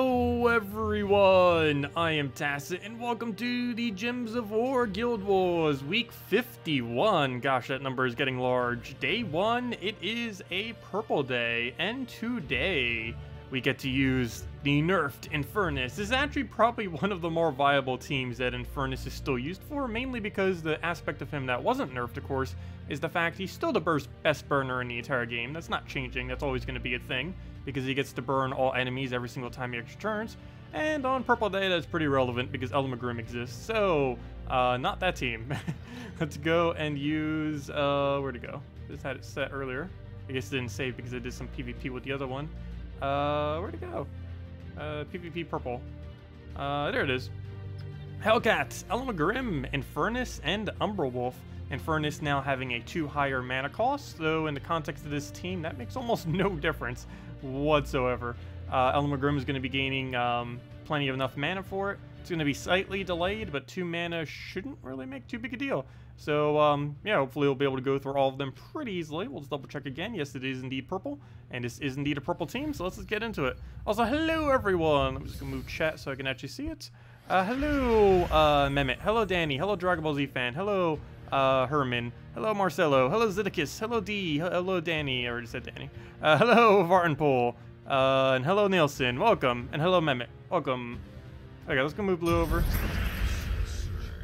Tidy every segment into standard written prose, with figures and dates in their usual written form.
Hello everyone, I am Tacet and welcome to the Gems of War Guild Wars week 51. Gosh, that number is getting large. Day 1, it is a purple day, and today we get to use the nerfed Infernus. This is actually probably one of the more viable teams that Infernus is still used for, mainly because the aspect of him that wasn't nerfed, of course, is the fact he's still the best burner in the entire game. That's not changing, that's always going to be a thing, because he gets to burn all enemies every single time he extra turns. And on Purple Day, that's pretty relevant because ellcarjen exists. So, not that team. Let's go and use, where'd it go? Just had it set earlier. I guess it didn't save because I did some PvP with the other one. Where'd it go? PvP purple. There it is. Hellcat, ellcarjen, Infernus, and Wolf. Infernus now having a 2 higher mana cost, though in the context of this team, that makes almost no difference whatsoever. ellcarjen is going to be gaining plenty of enough mana for it. It's going to be slightly delayed, but 2 mana shouldn't really make too big a deal. So, yeah, hopefully we'll be able to go through all of them pretty easily. We'll just double check again. Yes, it is indeed purple, and this is indeed a purple team, so let's just get into it. Also, hello everyone! I'm just going to move chat so I can actually see it. Hello, Mehmet. Hello, Danny. Hello, Dragon Ball Z fan. Hello, Herman. Hello, Marcelo. Hello, Zeddicus. Hello, D. Hello, Danny. I already said Danny. Hello, Vartanpool. And hello, Nielsen. Welcome. And hello, Mehmet. Welcome. Okay, let's go move blue over.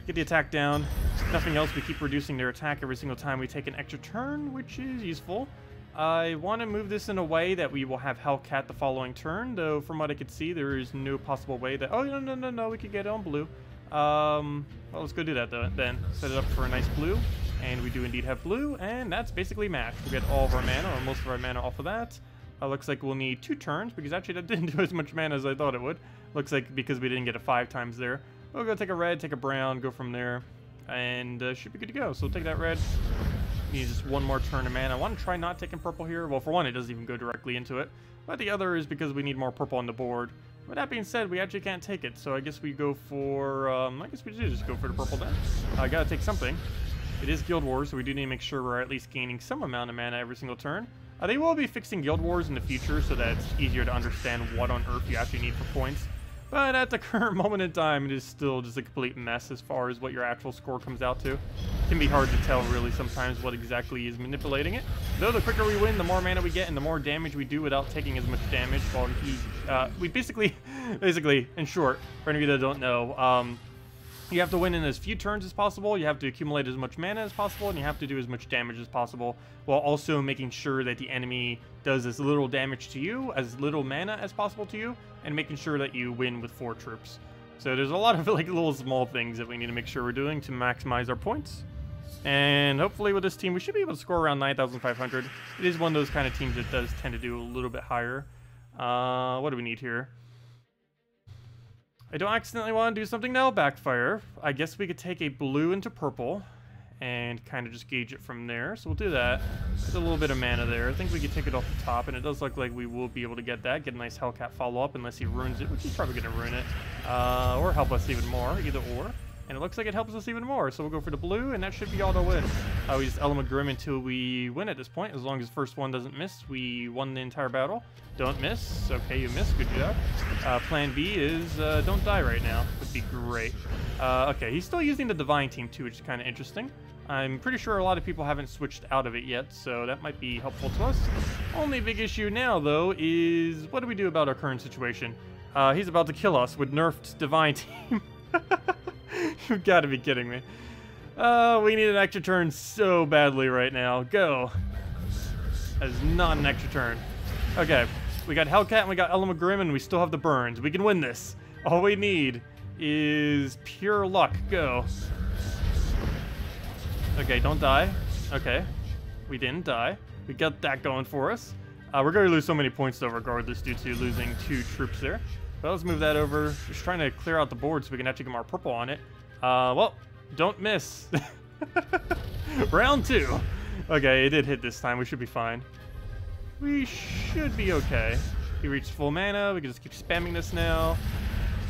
Get the attack down. Nothing else, we keep reducing their attack every single time we take an extra turn, which is useful. I want to move this in a way that we will have Hellcat the following turn, though from what I could see, there is no possible way that... Oh, no, we could get it on blue. Well, let's go do that then. Set it up for a nice blue, and we do indeed have blue, and that's basically matched. We'll get all of our mana, or most of our mana off of that. Looks like we'll need 2 turns, because actually that didn't do as much mana as I thought it would. Looks like because we didn't get it 5 times there. We'll go take a red, take a brown, go from there, and should be good to go. So we'll take that red. Need just 1 more turn of mana. I want to try not taking purple here. Well, for one, it doesn't even go directly into it, but the other is because we need more purple on the board. With that being said, we actually can't take it, so I guess we go for, I guess we do just go for the purple then. I gotta take something. It is Guild Wars, so we do need to make sure we're at least gaining some amount of mana every single turn. They will be fixing Guild Wars in the future, so that it's easier to understand what on earth you actually need for points. But at the current moment in time, it is still just a complete mess as far as what your actual score comes out to. It can be hard to tell, really, sometimes what exactly is manipulating it. Though the quicker we win, the more mana we get, and the more damage we do without taking as much damage. While we basically, in short, for any of you that don't know, you have to win in as few turns as possible, you have to accumulate as much mana as possible, and you have to do as much damage as possible, while also making sure that the enemy does as little damage to you, as little mana as possible to you, and making sure that you win with 4 troops. So there's a lot of like little small things that we need to make sure we're doing to maximize our points. And hopefully with this team, we should be able to score around 9,500. It is one of those kind of teams that does tend to do a little bit higher. What do we need here? I don't accidentally want to do something that'll backfire. I guess we could take a blue into purple and kind of just gauge it from there. So we'll do that. There's a little bit of mana there. I think we could take it off the top, and it does look like we will be able to get that. Get a nice Hellcat follow-up unless he ruins it, which he's probably going to ruin it. Or help us even more, either or. And it looks like it helps us even more, so we'll go for the blue, and that should be auto-win. We just ellcarjen until we win at this point. As long as the first one doesn't miss, we won the entire battle. Don't miss. Okay, you missed. Good job. Plan B is don't die right now. Would be great. Okay, he's still using the Divine team, too, which is kind of interesting. I'm pretty sure a lot of people haven't switched out of it yet, so that might be helpful to us. Only big issue now, though, is what do we do about our current situation? He's about to kill us with nerfed Divine team. You've got to be kidding me. We need an extra turn so badly right now. Go. That is not an extra turn. Okay, we got Hellcat and we got ellcarjen, and we still have the burns. We can win this. All we need is pure luck. Go. Okay, don't die. Okay, we didn't die. We got that going for us. We're going to lose so many points though regardless due to losing 2 troops there. But let's move that over. Just trying to clear out the board so we can actually get more purple on it. Well, don't miss. Round 2. Okay, it did hit this time. We should be fine. We should be okay. He reached full mana. We can just keep spamming this now.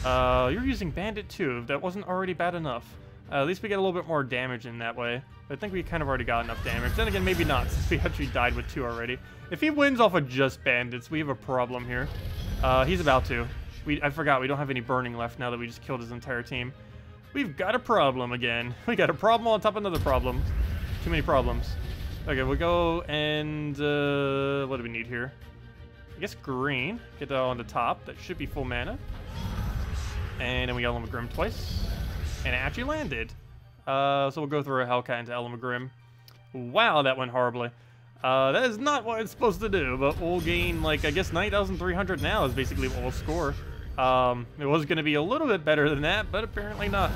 You're using Bandit too. If that wasn't already bad enough. At least we get a little bit more damage in that way. I think we kind of already got enough damage. Then again, maybe not, since we actually died with 2 already. If he wins off of just bandits, we have a problem here. He's about to. I forgot, we don't have any burning left now that we just killed his entire team. We've got a problem again. We got a problem on top of another problem. Too many problems. Okay, we'll go and, what do we need here? I guess green. Get that on the top. That should be full mana. And then we got Elemagrim twice. And it actually landed. So we'll go through a Hellcat into Elemagrim. Wow, that went horribly. That is not what it's supposed to do, but we'll gain, like, I guess 9,300 now is basically what we'll score. It was going to be a little bit better than that, but apparently not.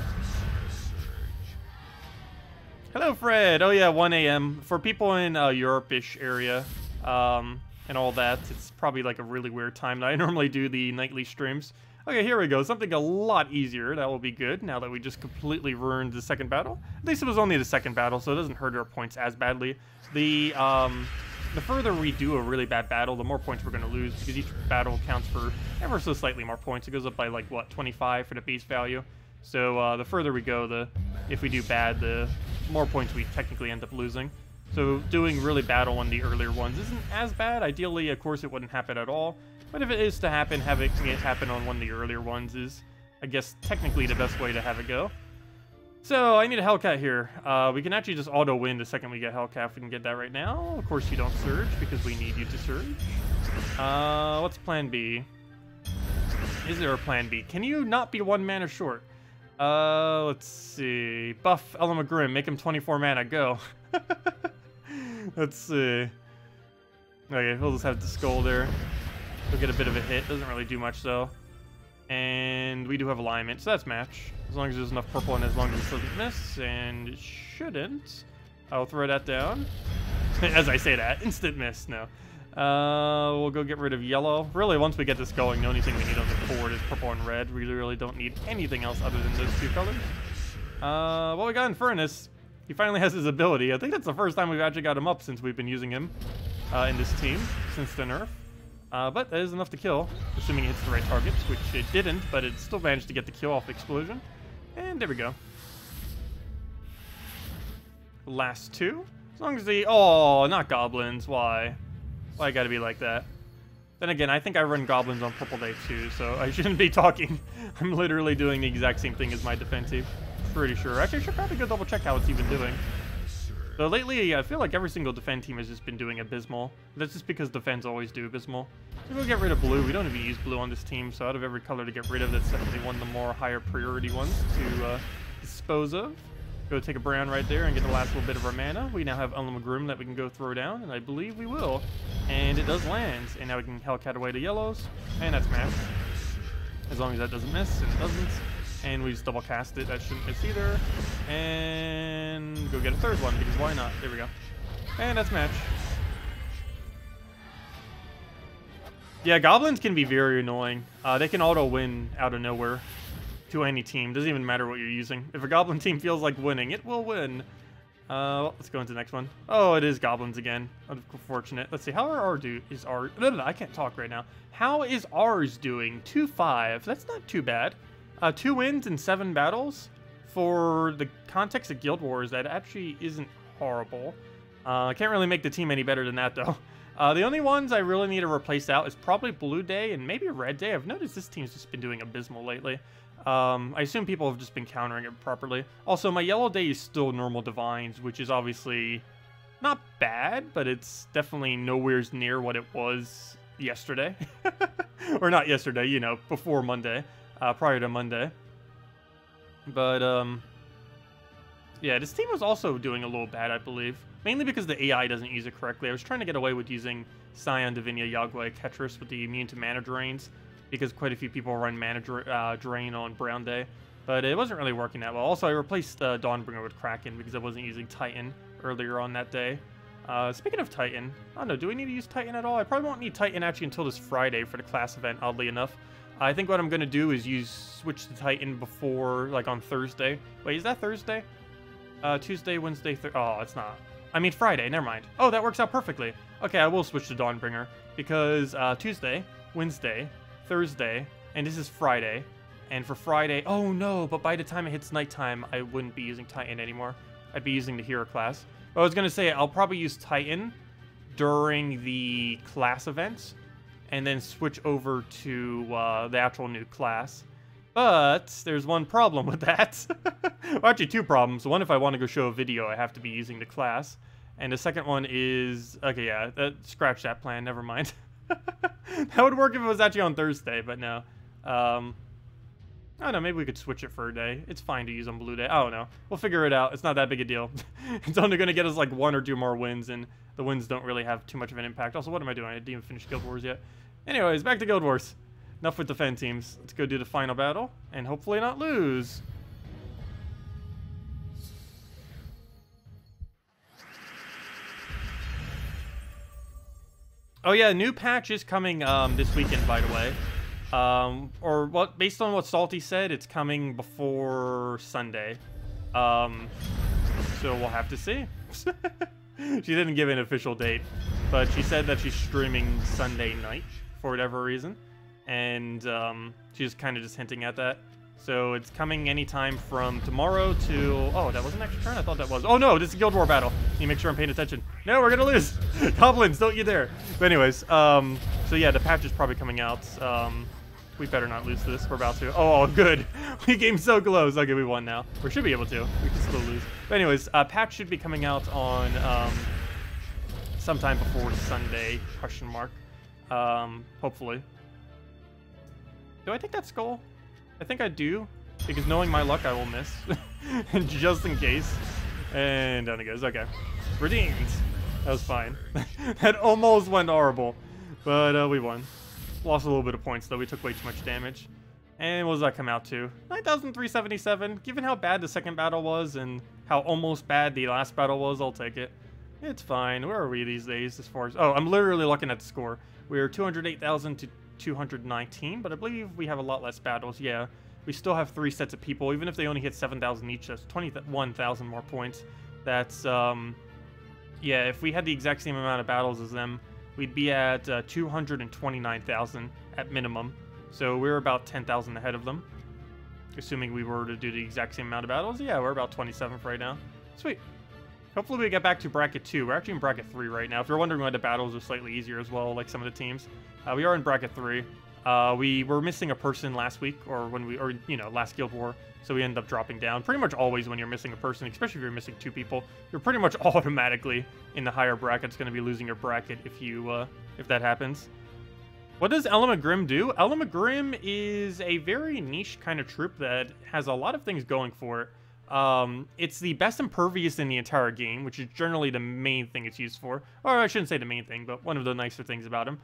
Hello, Fred. Oh, yeah, 1 a.m. For people in Europe-ish area and all that, it's probably like a really weird time that I normally do the nightly streams. Okay, here we go. Something a lot easier. That will be good now that we just completely ruined the second battle. At least it was only the second battle, so it doesn't hurt our points as badly. The further we do a really bad battle, the more points we're going to lose, because each battle counts for ever so slightly more points. It goes up by, like, what, 25 for the base value. So the further we go, if we do bad, the more points we technically end up losing. So doing really bad on the earlier ones isn't as bad. Ideally, of course, it wouldn't happen at all. But if it is to happen, having it happen on one of the earlier ones is, I guess, technically the best way to have it go. So I need a Hellcat here. We can actually just auto-win the second we get Hellcat if we can get that right now. Of course you don't surge because we need you to surge. What's plan B? Is there a plan B? Can you not be 1 mana short? Let's see. Buff Elemagrim, make him 24 mana, go. Let's see. Okay, we'll just have the skull there. We'll get a bit of a hit. Doesn't really do much, though. And we do have alignment, so that's match. As long as there's enough purple and as long as it doesn't miss, and it shouldn't. I'll throw that down. As I say that, instant miss, no. We'll go get rid of yellow. Really, once we get this going, the only thing we need on the board is purple and red. We really don't need anything else other than those 2 colors. Well, we got Infernus. He finally has his ability. I think that's the first time we've actually got him up since we've been using him in this team, since the nerf. But that is enough to kill, assuming it hits the right targets, which it didn't, but it still managed to get the kill off Explosion. And there we go. Last 2. As long as the... Oh, not goblins. Why? Why gotta be like that? Then again, I think I run goblins on Purple Day too, so I shouldn't be talking. I'm literally doing the exact same thing as my defensive. Pretty sure. Actually, I should probably go double check how it's even doing. So lately, I feel like every single defend team has just been doing abysmal. That's just because defends always do abysmal. So we'll get rid of blue. We don't even use blue on this team, so out of every color to get rid of, that's definitely one of the more higher priority ones to dispose of. Go take a brown right there and get the last little bit of our mana. We now have Elemagrim that we can go throw down, and I believe we will. And it does land. And now we can Hellcat away the yellows, and that's match. As long as that doesn't miss, and it doesn't. And we just double cast it. That shouldn't miss either. And go get a third one, because why not? There we go. And that's match. Yeah, goblins can be very annoying. They can auto-win out of nowhere to any team. Doesn't even matter what you're using. If a goblin team feels like winning, it will win. Let's go into the next one. Oh, it is goblins again. Unfortunate. Let's see. How are our is our... No, I can't talk right now. How is ours doing? 2-5. That's not too bad. 2 wins in 7 battles. For the context of Guild Wars, that actually isn't horrible. I can't really make the team any better than that, though. The only ones I really need to replace out is probably Blue Day and maybe Red Day. I've noticed this team's just been doing abysmal lately. I assume people have just been countering it properly. Also, my Yellow Day is still normal Divines, which is obviously not bad, but it's definitely nowhere near what it was yesterday. Or not yesterday, you know, before Monday. Prior to Monday. But, yeah, this team was also doing a little bad, I believe. Mainly because the AI doesn't use it correctly. I was trying to get away with using Scion, Divinia, Yagway, Ketris with the immune to mana drains, because quite a few people run mana drain on Brown Day. But it wasn't really working that well. Also, I replaced Dawnbringer with Kraken because I wasn't using Titan earlier on that day. Speaking of Titan, I don't know, do we need to use Titan at all? I probably won't need Titan actually until this Friday for the class event, oddly enough. I think what I'm going to do is switch to Titan before, like, on Thursday. Wait, is that Thursday? Tuesday, Wednesday, oh, it's not. I mean, Friday, never mind. Oh, that works out perfectly. Okay, I will switch to Dawnbringer, because Tuesday, Wednesday, Thursday, and this is Friday. And for Friday, oh no, but by the time it hits nighttime, I wouldn't be using Titan anymore. I'd be using the hero class. But I was going to say, I'll probably use Titan during the class events. and then switch over to the actual new class. But there's one problem with that. Well, actually, two problems. One, if I want to go show a video, I have to be using the class. And the second one is... Okay, yeah, scratch that plan. Never mind. That would work if it was actually on Thursday, but no. I don't know, maybe we could switch it for a day. It's fine to use on Blue Day. I don't know. We'll figure it out. It's not that big a deal. It's only going to get us like 1 or 2 more wins, and the wins don't really have too much of an impact. Also, what am I doing? I didn't even finish Guild Wars yet. Anyways, back to Guild Wars. Enough with the Fen teams. Let's go do the final battle, and hopefully not lose. Oh yeah, new patch is coming this weekend, by the way. Or what? Based on what Salty said, it's coming before Sunday. So we'll have to see. She didn't give an official date, but she said that she's streaming Sunday night for whatever reason, and she's kind of just hinting at that. So it's coming anytime from tomorrow to... Oh, that wasn't extra turn? I thought that was. Oh no, this is a Guild War battle. Need to make sure I'm paying attention. No, we're gonna lose. Goblins, don't you dare. But anyways, so yeah, the patch is probably coming out. We better not lose this. We're about to. Oh, good. We came so close. Okay, we won now. We should be able to. We can still lose. But anyways, patch should be coming out on sometime before Sunday, question mark. Hopefully. Do I take that skull? I think I do, because knowing my luck, I will miss. And just in case. And down it goes. Okay. Redeemed. That was fine. That almost went horrible. But we won. Lost a little bit of points, though. We took way too much damage. And what does that come out to? 9,377. Given how bad the second battle was and how almost bad the last battle was, I'll take it. It's fine. Where are we these days as far as... Oh, I'm literally looking at the score. We're 208,000 to 219, but I believe we have a lot less battles. Yeah, we still have 3 sets of people. Even if they only hit 7,000 each, that's 21,000 more points. That's, yeah, if we had the exact same amount of battles as them, we'd be at 229,000 at minimum. So we're about 10,000 ahead of them. Assuming we were to do the exact same amount of battles. Yeah, we're about 27th right now. Sweet. Hopefully we get back to bracket 2. We're actually in bracket 3 right now. If you're wondering why the battles are slightly easier as well, like some of the teams. We are in bracket 3. We were missing a person last week, or you know, last Guild War, so we ended up dropping down. Pretty much always when you're missing a person, especially if you're missing 2 people, you're pretty much automatically in the higher brackets going to be losing your bracket if you if that happens. What does Element Grim do? Element Grim is a very niche kind of troop that has a lot of things going for it. It's the best impervious in the entire game, which is generally the main thing it's used for. Or I shouldn't say the main thing, but one of the nicer things about him.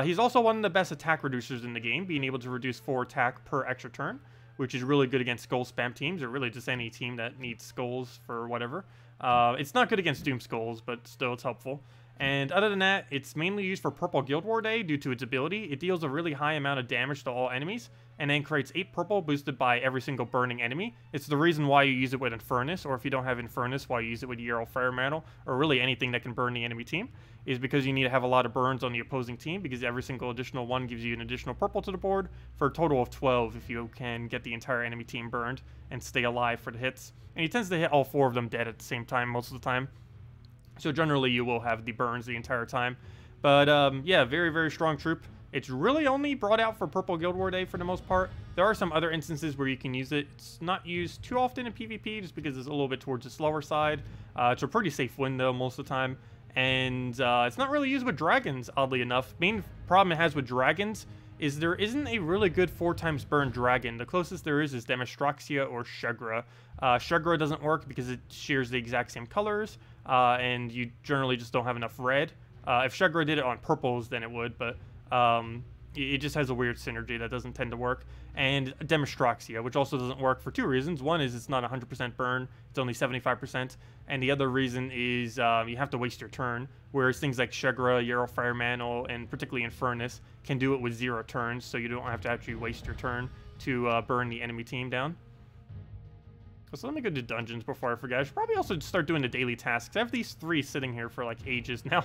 He's also one of the best attack reducers in the game, being able to reduce 4 attack per extra turn, which is really good against skull spam teams, or really just any team that needs skulls for whatever. It's not good against Doom Skulls, but still it's helpful. And other than that, it's mainly used for Purple Guild War Day due to its ability. It deals a really high amount of damage to all enemies, and then creates 8 purple boosted by every single burning enemy. It's the reason why you use it with Infernus, or if you don't have Infernus, why you use it with Yarrow Fire Mantle, or really anything that can burn the enemy team, is because you need to have a lot of burns on the opposing team, because every single additional one gives you an additional purple to the board, for a total of 12 if you can get the entire enemy team burned and stay alive for the hits. And he tends to hit all 4 of them dead at the same time most of the time. So generally you will have the burns the entire time. But yeah, very, very strong troop. It's really only brought out for Purple Guild War Day for the most part. There are some other instances where you can use it. It's not used too often in PvP just because it's a little bit towards the slower side. It's a pretty safe win though most of the time. And it's not really used with dragons, oddly enough. Main problem it has with dragons is there isn't a really good 4 times burn dragon. The closest there is Demostraxia or Shegra. Shegra doesn't work because it shares the exact same colors, and you generally just don't have enough red. If Shegra did it on purples, then it would, but it just has a weird synergy that doesn't tend to work. And Demostraxia, which also doesn't work for 2 reasons. One is it's not 100% burn, it's only 75%. And the other reason is you have to waste your turn, whereas things like Shegra, Yarrow Fire Mantle, and particularly Infernus can do it with 0 turns, so you don't have to actually waste your turn to burn the enemy team down. So let me go do dungeons before I forget. I should probably also start doing the daily tasks. I have these 3 sitting here for like ages now.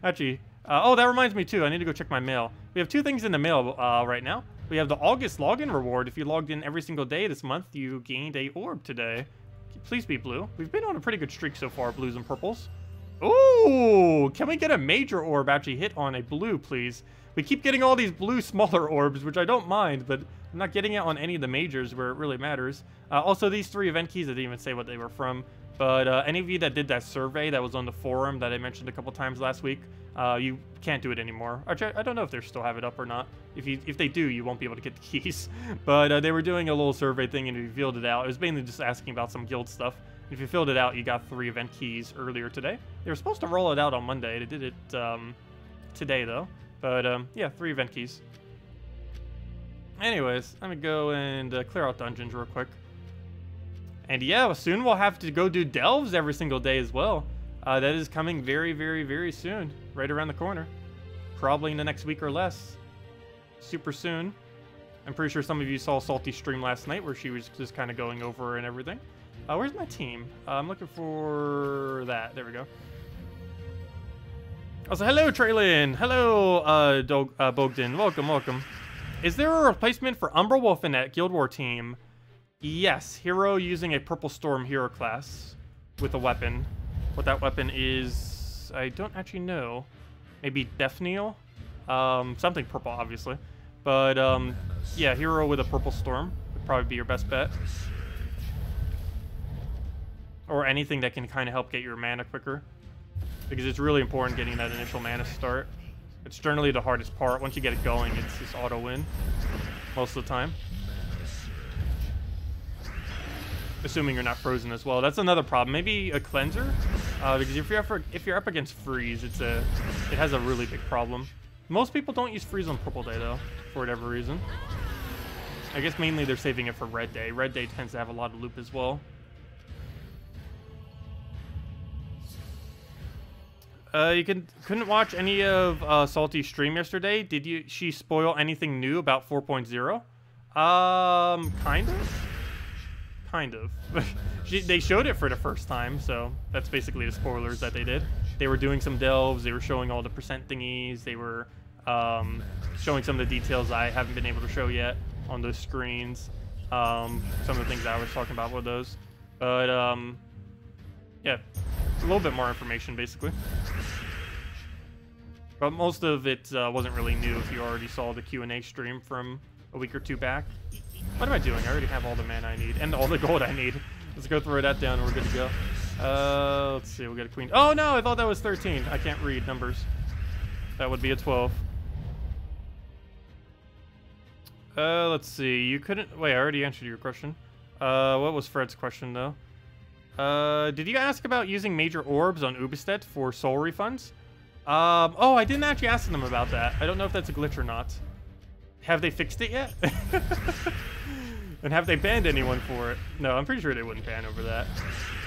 Actually, oh, that reminds me too. I need to go check my mail. We have 2 things in the mail right now. We have the August login reward. If you logged in every single day this month, you gained a orb today. Please be blue. We've been on a pretty good streak so far, blues and purples. Ooh, can we get a major orb actually hit on a blue, please? We keep getting all these blue smaller orbs, which I don't mind, but I'm not getting it on any of the majors where it really matters. Also, these 3 event keys, I didn't even say what they were from. But any of you that did that survey that was on the forum that I mentioned a couple times last week, you can't do it anymore. Actually, I don't know if they still have it up or not. If they do, you won't be able to get the keys. But they were doing a little survey thing, and if you filled it out, it was mainly just asking about some guild stuff. If you filled it out, you got 3 event keys earlier today. They were supposed to roll it out on Monday. They did it today, though. But yeah, 3 event keys. Anyways, let me go and clear out dungeons real quick. And yeah, soon we'll have to go do delves every single day as well. That is coming very, very, very soon. Right around the corner. Probably in the next week or less. Super soon. I'm pretty sure some of you saw Salty's stream last night where she was just kind of going over and everything. Where's my team? I'm looking for that. There we go. Also, hello, Traylin. Hello, Bogdan. Welcome, welcome. Is there a replacement for Wolf in that Guild War team? Yes, hero using a Purple Storm hero class with a weapon. What that weapon is, I don't actually know. Maybe Defneal? Something purple, obviously. But, yeah, hero with a Purple Storm would probably be your best bet. Or anything that can kind of help get your mana quicker. Because it's really important getting that initial mana start. It's generally the hardest part. Once you get it going, it's just auto-win. Most of the time. Assuming you're not frozen as well. That's another problem. Maybe a cleanser, because if you're up against freeze, it has a really big problem. Most people don't use freeze on purple day though, for whatever reason. I guess mainly they're saving it for red day. Red day tends to have a lot of loop as well. You couldn't watch any of Salty's stream yesterday. Did she spoil anything new about 4.0? Kind of. Kind of. They showed it for the first time, so that's basically the spoilers that they did. They were doing some delves, they were showing all the percent thingies, they were showing some of the details I haven't been able to show yet on those screens. Some of the things I was talking about with those. But, yeah, a little bit more information, basically. But most of it wasn't really new if you already saw the Q&A stream from a week or 2 back. What am I doing? I already have all the mana I need and all the gold I need. Let's go throw that down and we're good to go. Let's see, we'll get a queen. Oh no, I thought that was 13. I can't read numbers. That would be a 12. Let's see. You couldn't... Wait, I already answered your question. What was Fred's question, though? Did you ask about using major orbs on Ubestedt for soul refunds? Oh, I didn't actually ask them about that. I don't know if that's a glitch or not. Have they fixed it yet? And have they banned anyone for it? No, I'm pretty sure they wouldn't ban over that.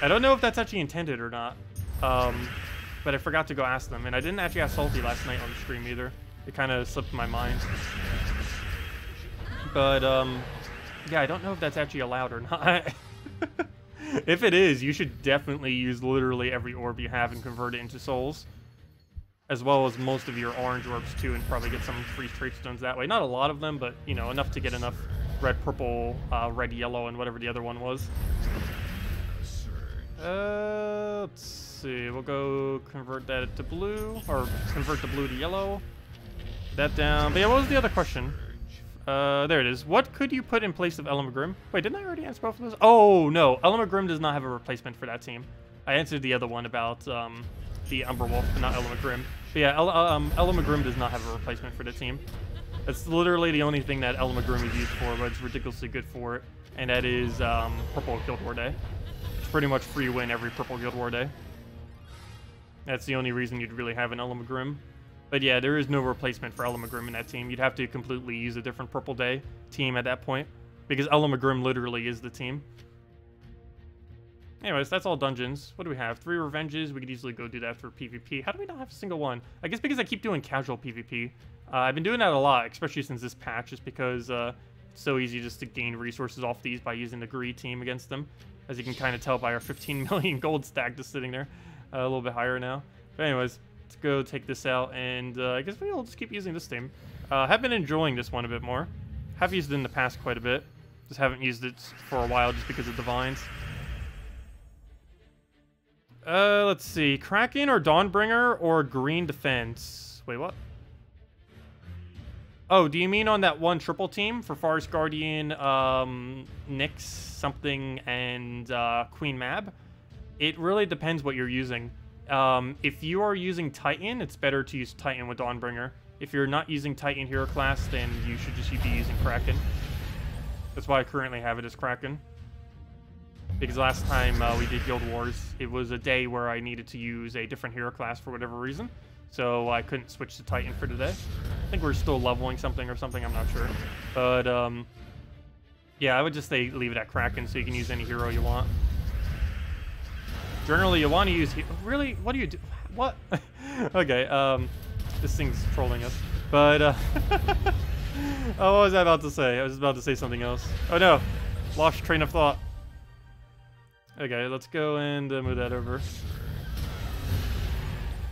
I don't know if that's actually intended or not. But I forgot to go ask them. And I didn't actually ask Salty last night on the stream either. It kind of slipped my mind. But, yeah, I don't know if that's actually allowed or not. If it is, you should definitely use literally every orb you have and convert it into souls. As well as most of your orange orbs too, and probably get some free trait stones that way. Not a lot of them, but, you know, enough to get enough red, purple, red, yellow, and whatever the other one was. Let's see. We'll go convert that to blue, or convert the blue to yellow. Put that down. But yeah, what was the other question? There it is. What could you put in place of Elamagrim? Wait, didn't I already answer both of those? Oh, no. Elamagrim does not have a replacement for that team. I answered the other one about, the Umberwolf, but not Elamagrim. But yeah, Elamagrim does not have a replacement for the team. That's literally the only thing that Elamagrim is used for, but it's ridiculously good for it. And that is Purple Guild War Day. It's pretty much free win every Purple Guild War Day. That's the only reason you'd really have an Elamagrim. But yeah, there is no replacement for Elamagrim in that team. You'd have to completely use a different Purple Day team at that point, because Elamagrim literally is the team. Anyways, that's all dungeons. What do we have? 3 revenges. We could easily go do that for PvP. How do we not have a single one? I guess because I keep doing casual PvP. I've been doing that a lot, especially since this patch, just because it's so easy just to gain resources off these by using the greed team against them. As you can kind of tell by our 15 million gold stack just sitting there. A little bit higher now. But anyways, let's go take this out, and I guess we'll just keep using this team. Have been enjoying this one a bit more. Have used it in the past quite a bit. Just haven't used it for a while just because of divines. Let's see. Kraken or Dawnbringer or Green Defense? Wait, what? Oh, do you mean on that one triple team for Forest Guardian, Nyx, something, and Queen Mab? It really depends what you're using. If you are using Titan, it's better to use Titan with Dawnbringer. If you're not using Titan hero class, then you should just be using Kraken. That's why I currently have it as Kraken. Because last time we did Guild Wars, it was a day where I needed to use a different hero class for whatever reason. So I couldn't switch to Titan for today. I think we're still leveling something or something, I'm not sure. But, yeah, I would just say leave it at Kraken so you can use any hero you want. Generally, you want to use... Really? What do you do? What? Okay, this thing's trolling us. But, oh, what was I about to say? I was about to say something else. Oh, no. Lost train of thought. Okay, let's go and move that over.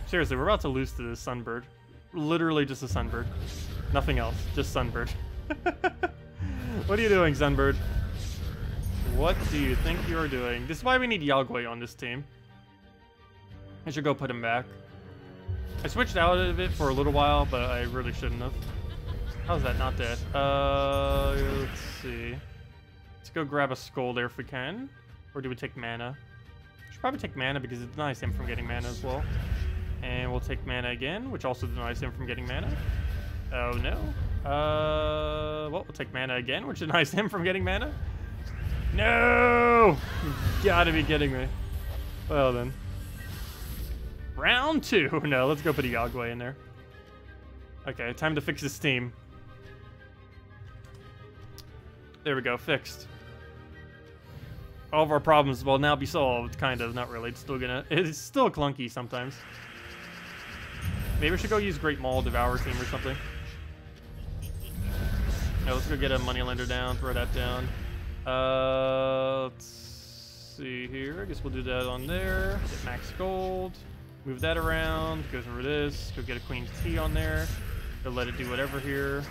Seriously, we're about to lose to this Sunbird. Literally just a Sunbird. Nothing else. Just Sunbird. What are you doing, Sunbird? What do you think you're doing? This is why we need Yagway on this team. I should go put him back. I switched out of it for a little while, but I really shouldn't have. How's that not dead? Let's see. Let's go grab a skull there if we can. Or do we take mana? We should probably take mana because it denies him from getting mana as well. And we'll take mana again, which also denies him from getting mana. Oh no. Well, we'll take mana again, which denies him from getting mana. No! You gotta be kidding me. Well then. Round 2. No, let's go put a Yagway in there. Okay, time to fix this team. There we go, fixed. All of our problems will now be solved, kind of, not really. It's still clunky sometimes. Maybe we should go use Great Maul, Devour Team or something. No, let's go get a Moneylender down, throw that down. Let's see here. I guess we'll do that on there. Get max gold. Move that around. Go through this. Go get a Queen's T on there. Go let it do whatever here.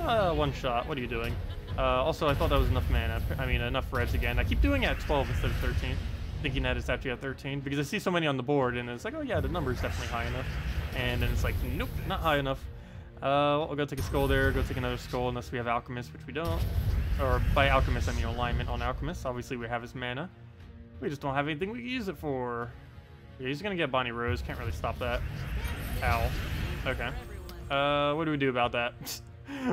One shot. What are you doing? Also, I thought that was enough mana. I mean, enough reds again. I keep doing it at 12 instead of 13. Thinking that it's actually at 13. Because I see so many on the board, and it's like, oh yeah, the number is definitely high enough. And then it's like, nope, not high enough. Well, we'll go take a skull there. Go take another skull unless we have Alchemist, which we don't. Or by Alchemist, I mean alignment on Alchemist. Obviously, we have his mana. We just don't have anything we can use it for. Yeah, he's going to get Bonnie Rose. Can't really stop that. Ow. Okay. What do we do about that?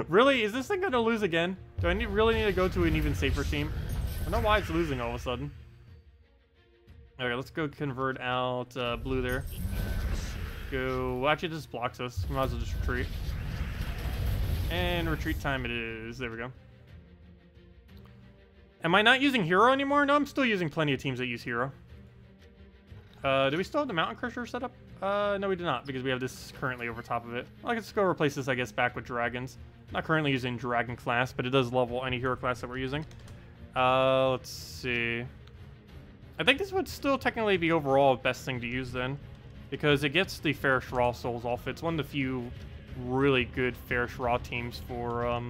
Really? Is this thing going to lose again? Do I really need to go to an even safer team? I don't know why it's losing all of a sudden. Okay, let's go convert out blue there. Go... Well, actually, it just blocks us. We might as well just retreat. And retreat time it is. There we go. Am I not using hero anymore? No, I'm still using plenty of teams that use hero. Do we still have the Mountain Crusher set up? No, we do not, because we have this currently over top of it. Well, let's go replace this, I guess, back with dragons. Not currently using dragon class, but it does level any hero class that we're using. Let's see. I think this would still technically be overall the best thing to use then, because it gets the Fairish Raw souls off. It's one of the few really good Fairish Raw teams for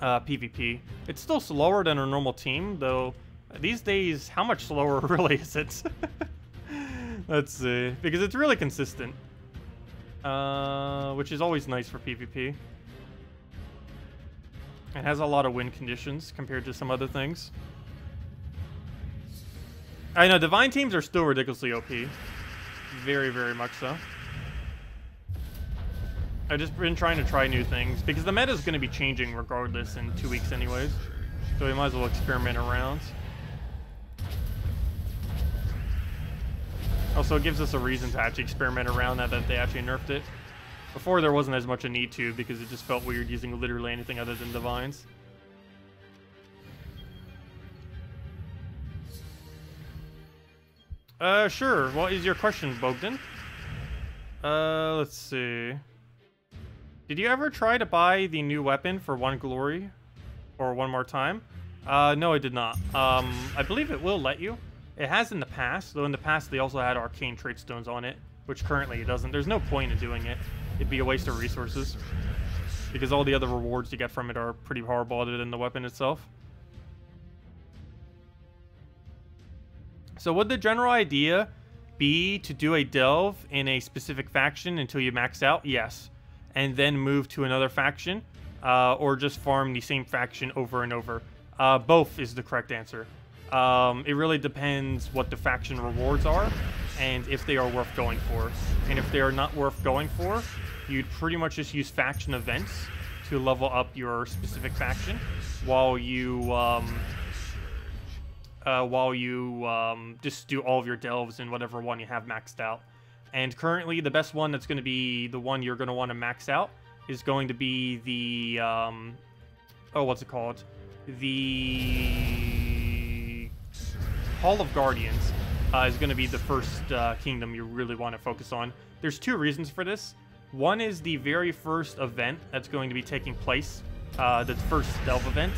PvP. It's still slower than a normal team, though. These days, how much slower really is it? Let's see. Because it's really consistent. Which is always nice for PvP. It has a lot of win conditions compared to some other things. I know, Divine teams are still ridiculously OP. Very, very much so. I've just been trying to try new things, because the meta is going to be changing regardless in 2 weeks anyways. So we might as well experiment around. Also, it gives us a reason to actually experiment around now that they actually nerfed it. Before, there wasn't as much a need to, because it just felt weird using literally anything other than Divines. Sure. What is your question, Bogdan? Let's see. Did you ever try to buy the new weapon for 1 glory? Or 1 more time? No, I did not. I believe it will let you. It has in the past, though in the past they also had arcane trait stones on it, which currently it doesn't. There's no point in doing it. It'd be a waste of resources, because all the other rewards you get from it are pretty horrible other than the weapon itself. So would the general idea be to do a delve in a specific faction until you max out? Yes. and then move to another faction, or just farm the same faction over and over. Both is the correct answer. It really depends what the faction rewards are and if they are worth going for. And if they are not worth going for, you'd pretty much just use faction events to level up your specific faction while you just do all of your delves in whatever one you have maxed out. And currently, the best one that's going to be the one you're going to want to max out is going to be the, what's it called? The Hall of Guardians is going to be the first kingdom you really want to focus on. There's two reasons for this. One is the very first event that's going to be taking place, the first delve event,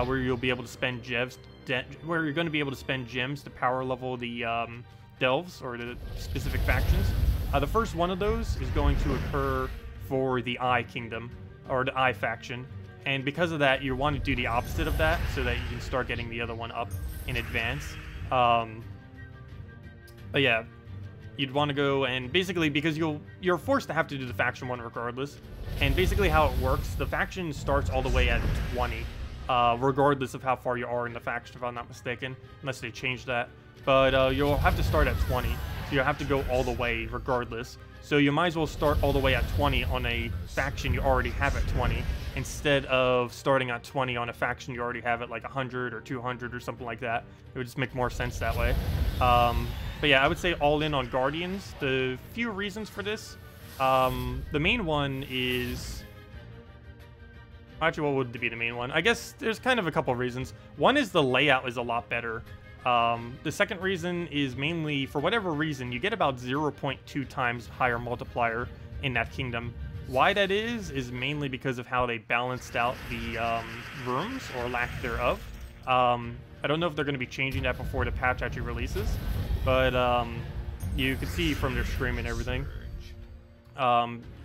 where you'll be able to spend gems, where you're going to be able to spend gems to power level the delves or the specific factions. The first one of those is going to occur for the Eye Kingdom, or the Eye faction. And because of that, you want to do the opposite of that so that you can start getting the other one up in advance. But yeah, you'd want to go and basically, because you're forced to have to do the faction one regardless. And basically how it works, the faction starts all the way at 20, regardless of how far you are in the faction, if I'm not mistaken, unless they change that. But you'll have to start at 20, so you'll have to go all the way regardless. So you might as well start all the way at 20 on a faction you already have at 20, instead of starting at 20 on a faction you already have at like 100 or 200 or something like that. It would just make more sense that way. But yeah, I would say all in on Guardians. The few reasons for this, the main one is... Actually, what would be the main one? I guess there's kind of a couple of reasons. One is the layout is a lot better. The second reason is mainly, for whatever reason, you get about 0.2 times higher multiplier in that kingdom. Why that is mainly because of how they balanced out the rooms, or lack thereof. I don't know if they're going to be changing that before the patch actually releases, but you can see from their stream and everything,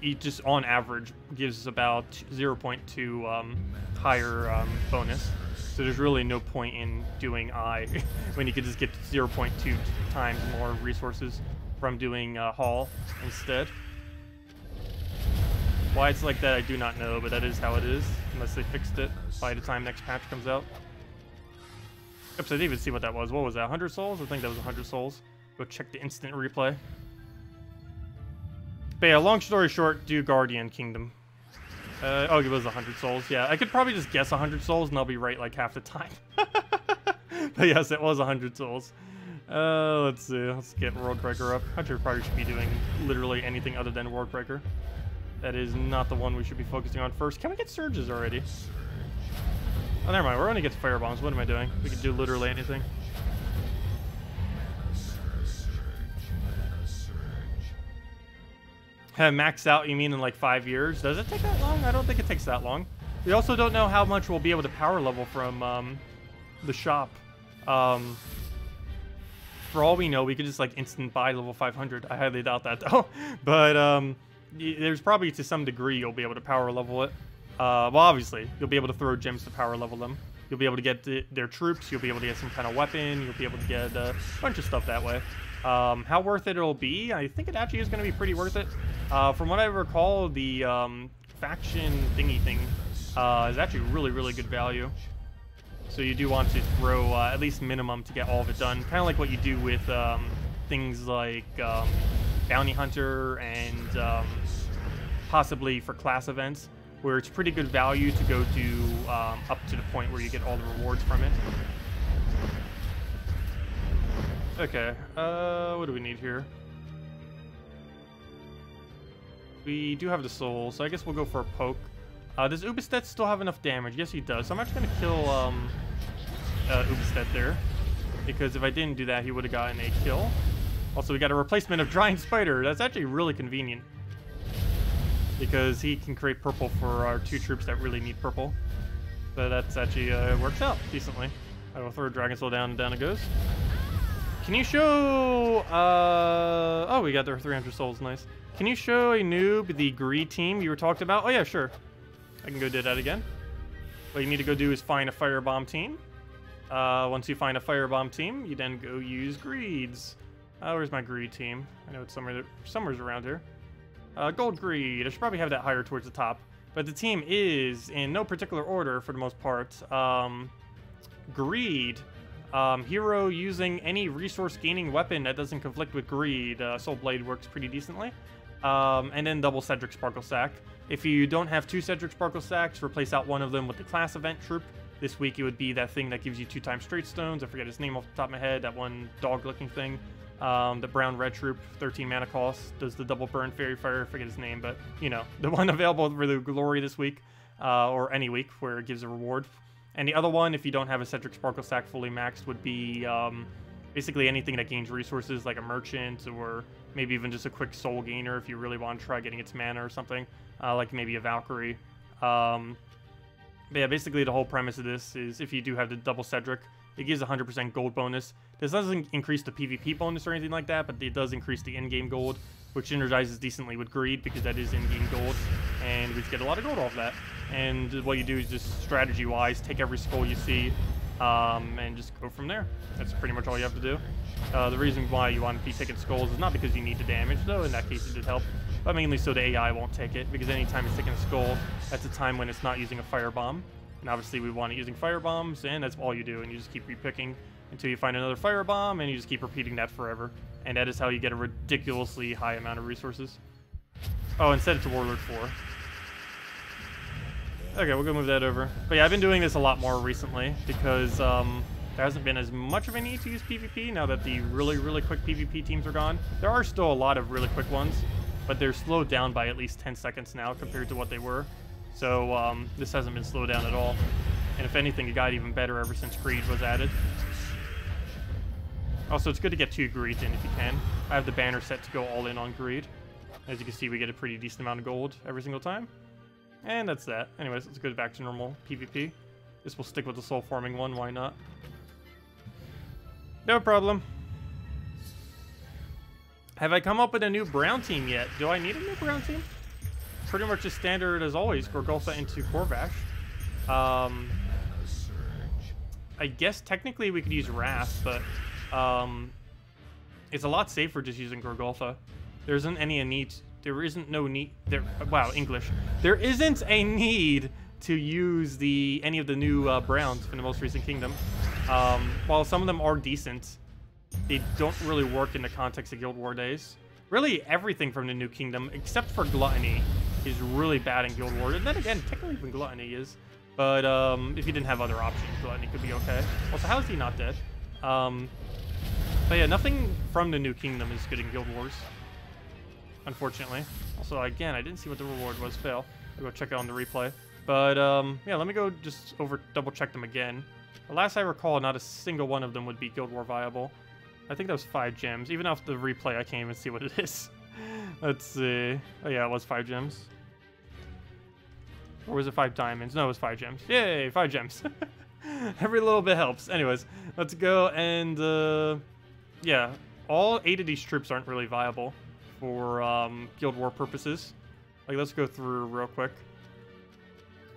it just on average gives about 0.2 higher bonus. So there's really no point in doing Eye when you could just get 0.2 times more resources from doing Hall instead. Why it's like that, I do not know, but that is how it is, unless they fixed it by the time next patch comes out. Oops, I didn't even see what that was. What was that, 100 souls? I think that was 100 souls. Go check the instant replay. But yeah, long story short, do Guardian Kingdom. Oh, it was 100 souls. Yeah, I could probably just guess 100 souls and I'll be right like half the time. But yes, it was 100 souls. Let's see. Let's get World Breaker up. Actually, probably should be doing literally anything other than World Breaker. That is not the one we should be focusing on first. Can we get surges already? Oh, never mind. We're going to get fire bombs. What am I doing? We can do literally anything. Max out, you mean in like 5 years? Does it take that long? I don't think it takes that long. We also don't know how much we'll be able to power level from the shop. For all we know, we could just like instant buy level 500. I highly doubt that though. But there's probably to some degree you'll be able to power level it. Well, obviously, you'll be able to throw gems to power level them. You'll be able to get their troops. You'll be able to get some kind of weapon. You'll be able to get a bunch of stuff that way. How worth it it'll be? I think it actually is going to be pretty worth it. From what I recall, the faction thingy thing is actually really, really good value. So you do want to throw at least minimum to get all of it done. Kind of like what you do with things like Bounty Hunter and possibly for class events, where it's pretty good value to go do up to the point where you get all the rewards from it. Okay, what do we need here? We do have the soul, so I guess we'll go for a poke. Does Ubestedt still have enough damage? Yes, he does. So I'm actually going to kill Ubestedt there, because if I didn't do that, he would have gotten a kill. Also, we got a replacement of Giant Spider. That's actually really convenient, because he can create purple for our 2 troops that really need purple. So that's actually works out decently. I will throw Dragon Soul down, and down it goes. Can you show... oh, we got their 300 souls. Nice. Can you show a noob the Gree team you were talking about? Oh, yeah, sure. I can go do that again. What you need to go do is find a Firebomb team. Once you find a Firebomb team, you then go use Greeds. Where's my Greed team? I know it's somewhere around here. Gold Greed. I should probably have that higher towards the top. But the team is, in no particular order for the most part, Greed. Hero using any resource gaining weapon that doesn't conflict with Greed. Soul Blade works pretty decently. And then double Cedric Sparkle Sack. If you don't have 2 Cedric Sparkle Sacks, replace out one of them with the class event troop. This week it would be that thing that gives you 2 times straight stones. I forget his name off the top of my head. That one dog-looking thing. The brown red troop, 13 mana cost, does the double burn fairy fire. I forget his name, but you know, the one available for the glory this week, or any week where it gives a reward. And the other one, if you don't have a Cedric Sparkle Sack fully maxed, would be basically anything that gains resources, like a merchant, or maybe even just a quick soul gainer if you really want to try getting its mana or something, like maybe a Valkyrie. But yeah, basically the whole premise of this is if you do have the double Cedric, it gives 100% gold bonus. This doesn't increase the PvP bonus or anything like that, but it does increase the in-game gold, which energizes decently with Greed because that is in-game gold, and we just get a lot of gold off that. And what you do is just strategy-wise, take every skull you see, and just go from there. That's pretty much all you have to do. The reason why you want to be taking skulls is not because you need the damage, though in that case it did help, but mainly so the AI won't take it, because anytime it's taking a skull, that's a time when it's not using a firebomb. And obviously we want it using firebombs, and that's all you do, and you just keep repicking until you find another firebomb, and you just keep repeating that forever. And that is how you get a ridiculously high amount of resources. Oh, and set it to Warlord 4. Okay, we'll go move that over. But yeah, I've been doing this a lot more recently, because there hasn't been as much of a need to use PvP now that the really, really quick PvP teams are gone. There are still a lot of really quick ones, but they're slowed down by at least 10 seconds now compared to what they were. So this hasn't been slowed down at all. And if anything, it got even better ever since Greed was added. Also, it's good to get 2 Greeds in if you can. I have the banner set to go all in on Greed. As you can see, we get a pretty decent amount of gold every single time. And that's that. Anyways, let's go back to normal PvP. This will stick with the soul farming one, why not? No problem. Have I come up with a new brown team yet? Do I need a new brown team? Pretty much as standard as always, Gorgolfa into Corvash. I guess technically we could use Wrath, but it's a lot safer just using Gorgolfa. There isn't any need. There isn't no need. There. Wow, English. There isn't a need to use any of the new browns from the most recent kingdom. While some of them are decent, they don't really work in the context of Guild War days. Really, everything from the new kingdom, except for Gluttony, is really bad in Guild War. And then again, technically even Gluttony is. But if you didn't have other options, Gluttony could be okay. Also, how is he not dead? But yeah, nothing from the new kingdom is good in Guild Wars, unfortunately. Also, again, I didn't see what the reward was. Fail. I'll go check it on the replay. But yeah, let me go just double check them again. The last I recall, not a single one of them would be Guild War viable. I think that was 5 gems. Even off the replay, I can't even see what it is. Let's see. Oh yeah, it was 5 gems. Or was it 5 diamonds? No, it was 5 gems. Yay, 5 gems. Every little bit helps. Anyways, let's go and yeah, all 8 of these troops aren't really viable for Guild War purposes. Like, let's go through real quick.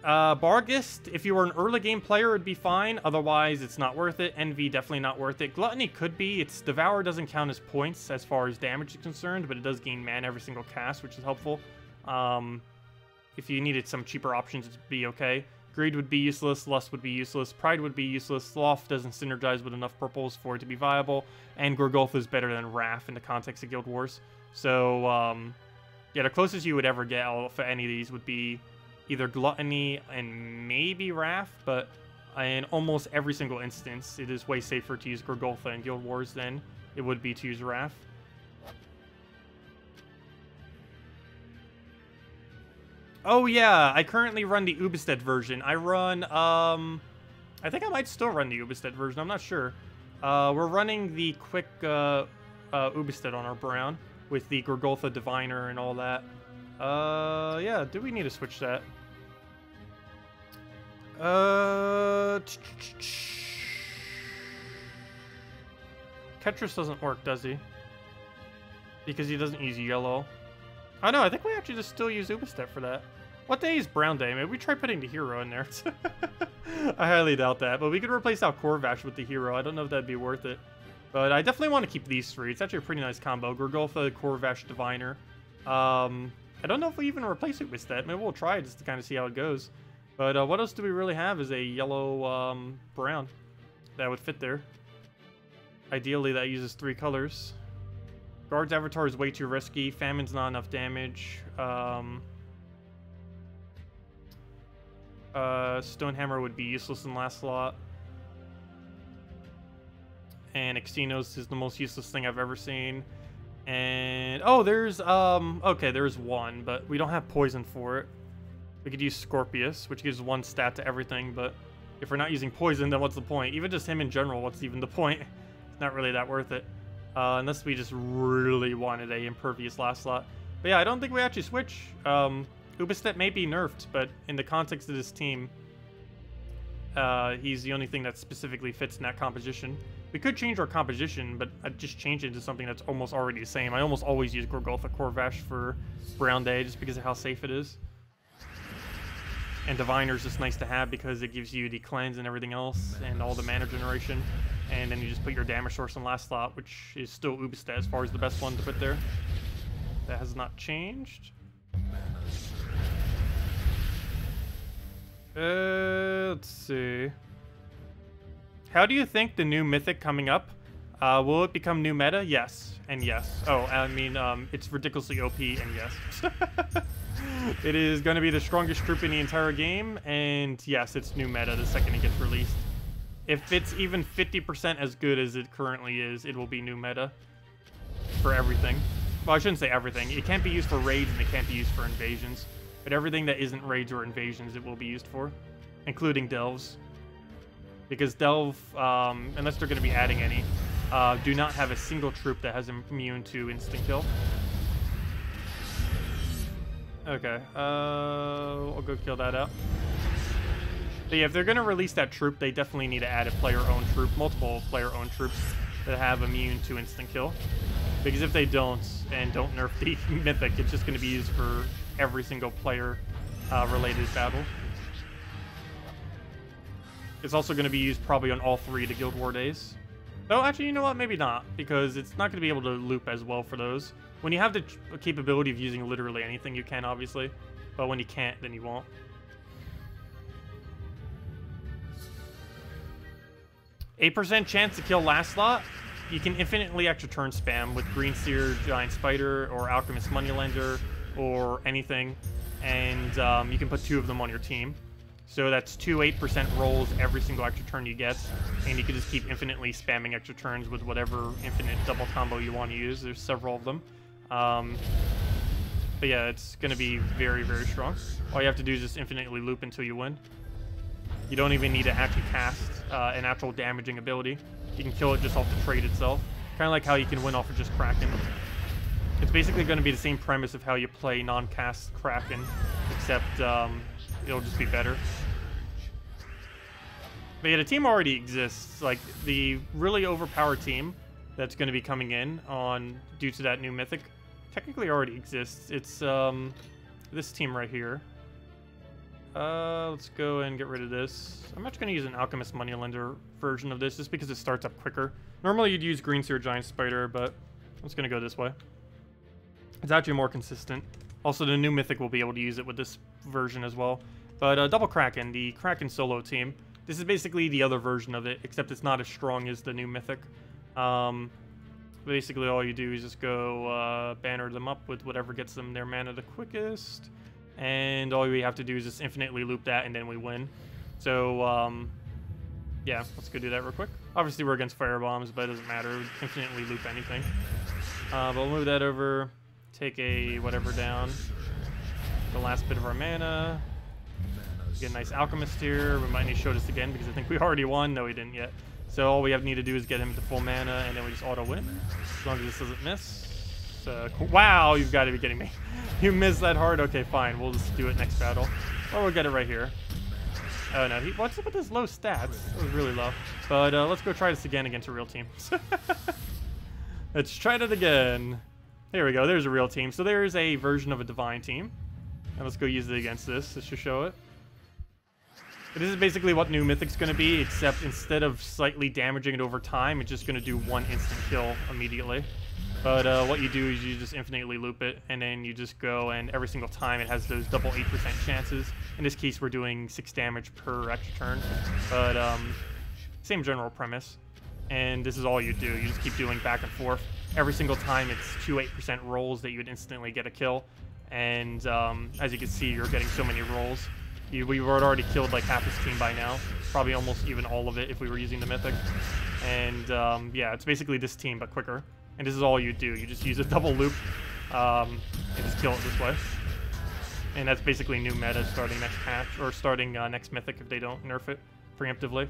Barghest, if you were an early game player, it'd be fine. Otherwise, it's not worth it. Envy, definitely not worth it. Gluttony could be. Its Devour doesn't count as points as far as damage is concerned, but it does gain mana every single cast, which is helpful. If you needed some cheaper options, it'd be okay. Greed would be useless. Lust would be useless. Pride would be useless. Sloth doesn't synergize with enough purples for it to be viable. And Gorgolfa is better than Wrath in the context of Guild Wars. So, yeah, the closest you would ever get for any of these would be either Gluttony and maybe Wrath, but in almost every single instance, it is way safer to use Gorgolfa in Guild Wars than it would be to use Wrath. Oh yeah, I currently run the Ubestead version. I run, I think I might still run the Ubestead version, I'm not sure. We're running the quick Ubestead on our Brown with the Gorgolfa Diviner and all that. Yeah, do we need to switch that? Ketris doesn't work, does he? Because he doesn't use yellow. Oh no, I think we actually just still use Ubestead for that. What day is Brown Day? Maybe we try putting the hero in there. I highly doubt that, but we could replace out Corvash with the hero. I don't know if that'd be worth it. But I definitely want to keep these 3. It's actually a pretty nice combo. Gorgolfa, Corvash, Diviner. I don't know if we even replace it with that. Maybe we'll try it just to kind of see how it goes. But what else do we really have is a yellow brown that would fit there. Ideally, that uses 3 colors. Guard's Avatar is way too risky. Famine's not enough damage. Stonehammer would be useless in last slot. And Xenos is the most useless thing I've ever seen. And oh, there's okay, there's one, but we don't have poison for it. We could use Scorpius, which gives 1 stat to everything, but if we're not using poison, then what's the point? Even just him in general, what's even the point? It's not really that worth it. Unless we just really wanted a impervious last slot. But yeah, I don't think we actually switch. Ubistet may be nerfed, but in the context of this team, he's the only thing that specifically fits in that composition. We could change our composition, but I'd just change it to something that's almost already the same. I almost always use Gorgotha Corvash for Brown Day just because of how safe it is. And Diviner's just nice to have because it gives you the cleanse and everything else and all the mana generation. And then you just put your damage source in last slot, which is still Ubistet as far as the best one to put there. That has not changed. Let's see. How do you think the new Mythic coming up, will it become new meta? Yes, and yes. Oh, I mean, it's ridiculously OP, and yes. It is going to be the strongest troop in the entire game, and yes, it's new meta the second it gets released. If it's even 50% as good as it currently is, it will be new meta for everything. Well, I shouldn't say everything. It can't be used for raids, and it can't be used for invasions. But everything that isn't raids or invasions, it will be used for, including delves. Because delve, unless they're going to be adding any, do not have a single troop that has immune to instant kill. Okay, I'll go kill that out. But yeah, if they're going to release that troop, they definitely need to add a player-owned troop, multiple player-owned troops that have immune to instant kill. Because if they don't, and don't nerf the Mythic, it's just going to be used for every single player-related battle. It's also going to be used probably on all 3 of the Guild War days. Though, actually, you know what? Maybe not, because it's not going to be able to loop as well for those. When you have the capability of using literally anything, you can, obviously. But when you can't, then you won't. 8% chance to kill last slot. You can infinitely extra turn spam with Green Seer, Giant Spider, or Alchemist Moneylender, or anything. And you can put 2 of them on your team. So that's 2 8% rolls every single extra turn you get, and you can just keep infinitely spamming extra turns with whatever infinite double combo you want to use. There's several of them. But yeah, it's going to be very, very strong. All you have to do is just infinitely loop until you win. You don't even need to actually cast an actual damaging ability. You can kill it just off the trait itself. Kind of like how you can win off of just Kraken. It's basically going to be the same premise of how you play non-cast Kraken, except it'll just be better. But yeah, the team already exists. Like, the really overpowered team that's going to be coming in on due to that new Mythic technically already exists. It's this team right here. Let's go and get rid of this. I'm actually going to use an Alchemist Moneylender version of this just because it starts up quicker. Normally you'd use Green Seer Giant Spider, but I'm just going to go this way. It's actually more consistent. Also, the new Mythic will be able to use it with this version as well. But double Kraken, the Kraken solo team. This is basically the other version of it, except it's not as strong as the new Mythic. Basically, all you do is just go banner them up with whatever gets them their mana the quickest. And all we have to do is just infinitely loop that, and then we win. So, yeah, let's go do that real quick. Obviously, we're against firebombs, but it doesn't matter. Infinitely loop anything. But we'll move that over. Take a whatever down. The last bit of our mana. Get a nice Alchemist here. We might need to show this again because I think we already won. No, we didn't yet. So all we need to do is get him to full mana, and then we just auto-win. As long as this doesn't miss. Cool. Wow, you've got to be kidding me. You missed that hard? Okay, fine. We'll just do it next battle. Or we'll get it right here. Oh, no. What's up with his low stats? That was really low. But let's go try this again against a real team. Let's try it again. There we go. There's a real team. So there's a version of a divine team. And let's go use it against this. This should show it. But this is basically what new Mythic's going to be, except instead of slightly damaging it over time, it's just going to do 1 instant kill immediately. But what you do is you just infinitely loop it, and then you just go, and every single time it has those double 8% chances. In this case, we're doing 6 damage per extra turn, but same general premise. And this is all you do. You just keep doing back and forth. Every single time, it's 2 8% rolls that you would instantly get a kill. And as you can see, you're getting so many rolls. We've already killed like half his team by now. Probably almost even all of it if we were using the Mythic. And yeah, it's basically this team, but quicker. And this is all you do. You just use a double loop and just kill it this way. And that's basically new meta starting next patch, or starting next Mythic if they don't nerf it preemptively.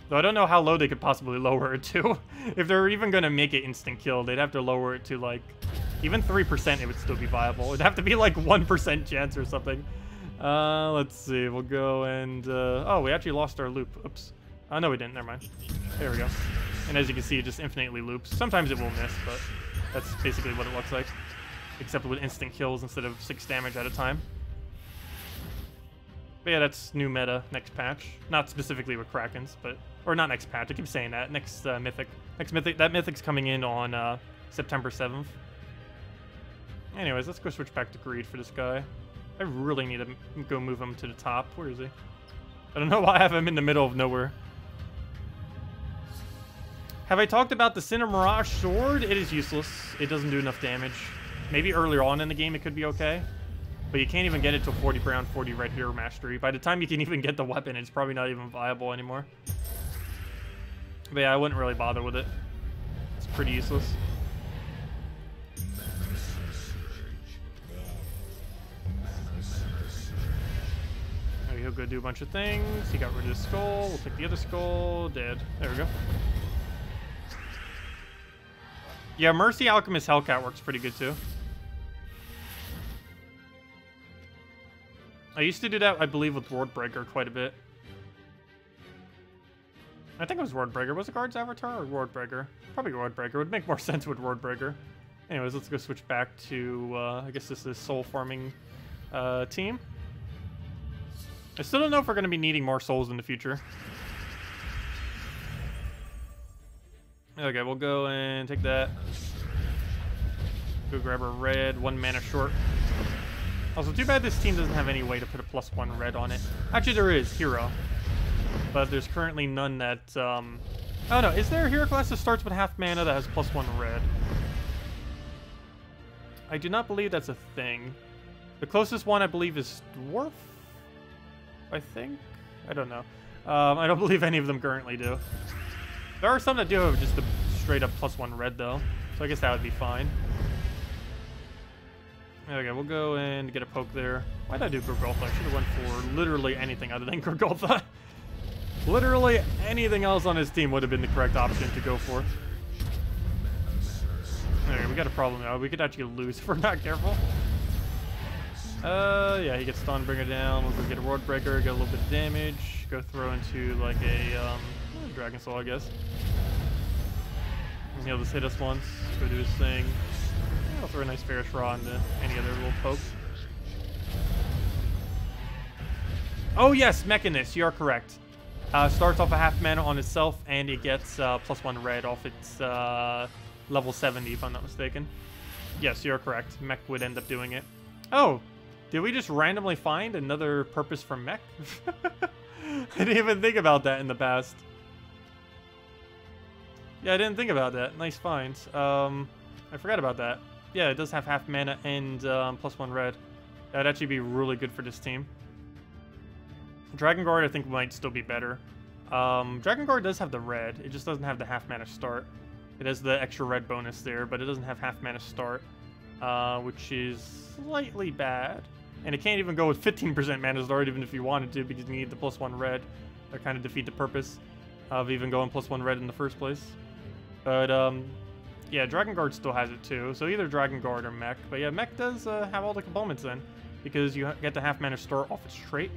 Though I don't know how low they could possibly lower it to. If they're even going to make it instant kill, they'd have to lower it to like, even 3% it would still be viable. It'd have to be like 1% chance or something. Let's see, we'll go and, oh, we actually lost our loop. Oops. Oh, no, we didn't. Never mind. There we go. And as you can see, it just infinitely loops. Sometimes it will miss, but that's basically what it looks like. Except with instant kills instead of 6 damage at a time. But yeah, that's new meta next patch. Not specifically with Krakens, but... Or not next patch, I keep saying that. Next Mythic. Next Mythic. That Mythic's coming in on September 7th. Anyways, let's go switch back to Greed for this guy. I really need to go move him to the top. Where is he? I don't know why I have him in the middle of nowhere. Have I talked about the Cinder Mirage Sword? It is useless. It doesn't do enough damage. Maybe earlier on in the game it could be okay. But you can't even get it till 40 round 40 Red Hero Mastery. By the time you can even get the weapon, it's probably not even viable anymore. But yeah, I wouldn't really bother with it. It's pretty useless. Maybe he'll go do a bunch of things. He got rid of his skull. We'll take the other skull. Dead. There we go. Yeah, Mercy Alchemist Hellcat works pretty good too. I used to do that, I believe, with Wardbreaker quite a bit. I think it was Wardbreaker. Was it Guard's Avatar or Wardbreaker? Probably Wardbreaker. It would make more sense with Wardbreaker. Anyways, let's go switch back to, I guess this is soul farming team. I still don't know if we're going to be needing more souls in the future. Okay, we'll go and take that. Go grab a red, 1 mana short. Also, too bad this team doesn't have any way to put a +1 red on it. Actually, there is, hero. But there's currently none that, oh no, is there a hero class that starts with half mana that has +1 red? I do not believe that's a thing. The closest one, I believe, is Dwarf? I think? I don't know. I don't believe any of them currently do. There are some that do have just a straight up +1 red, though. So I guess that would be fine. Okay, we'll go and get a poke there. Why did I do Gorgultha? I should have went for literally anything other than Gorgultha. Literally anything else on his team would have been the correct option to go for. Okay, we got a problem now. We could actually lose if we're not careful. Yeah, he gets stunned, bring it down. We'll go get a Ward Breaker, get a little bit of damage. Go throw into like a Dragon Soul, I guess. And he'll just hit us once. Go do his thing. I'll throw a nice Ferris Raw into any other little poke. Oh yes, Mechanist, you are correct. Starts off a half mana on itself, and it gets +1 red off its level 70, if I'm not mistaken. Yes, you're correct. Mech would end up doing it. Oh, did we just randomly find another purpose for Mech? I didn't even think about that in the past. Yeah, I didn't think about that. Nice find. I forgot about that. Yeah, it does have half mana and +1 red. That'd actually be really good for this team. Dragon Guard, I think, might still be better. Dragon Guard does have the red. It just doesn't have the half mana start. It has the extra red bonus there, but it doesn't have half mana start, which is slightly bad. And it can't even go with 15% mana start, even if you wanted to, because you need the +1 red. That kind of defeat the purpose of even going +1 red in the first place. But, yeah, Dragon Guard still has it too, so either Dragon Guard or Mech. But yeah, Mech does have all the components then, because you get the half mana start off its trait.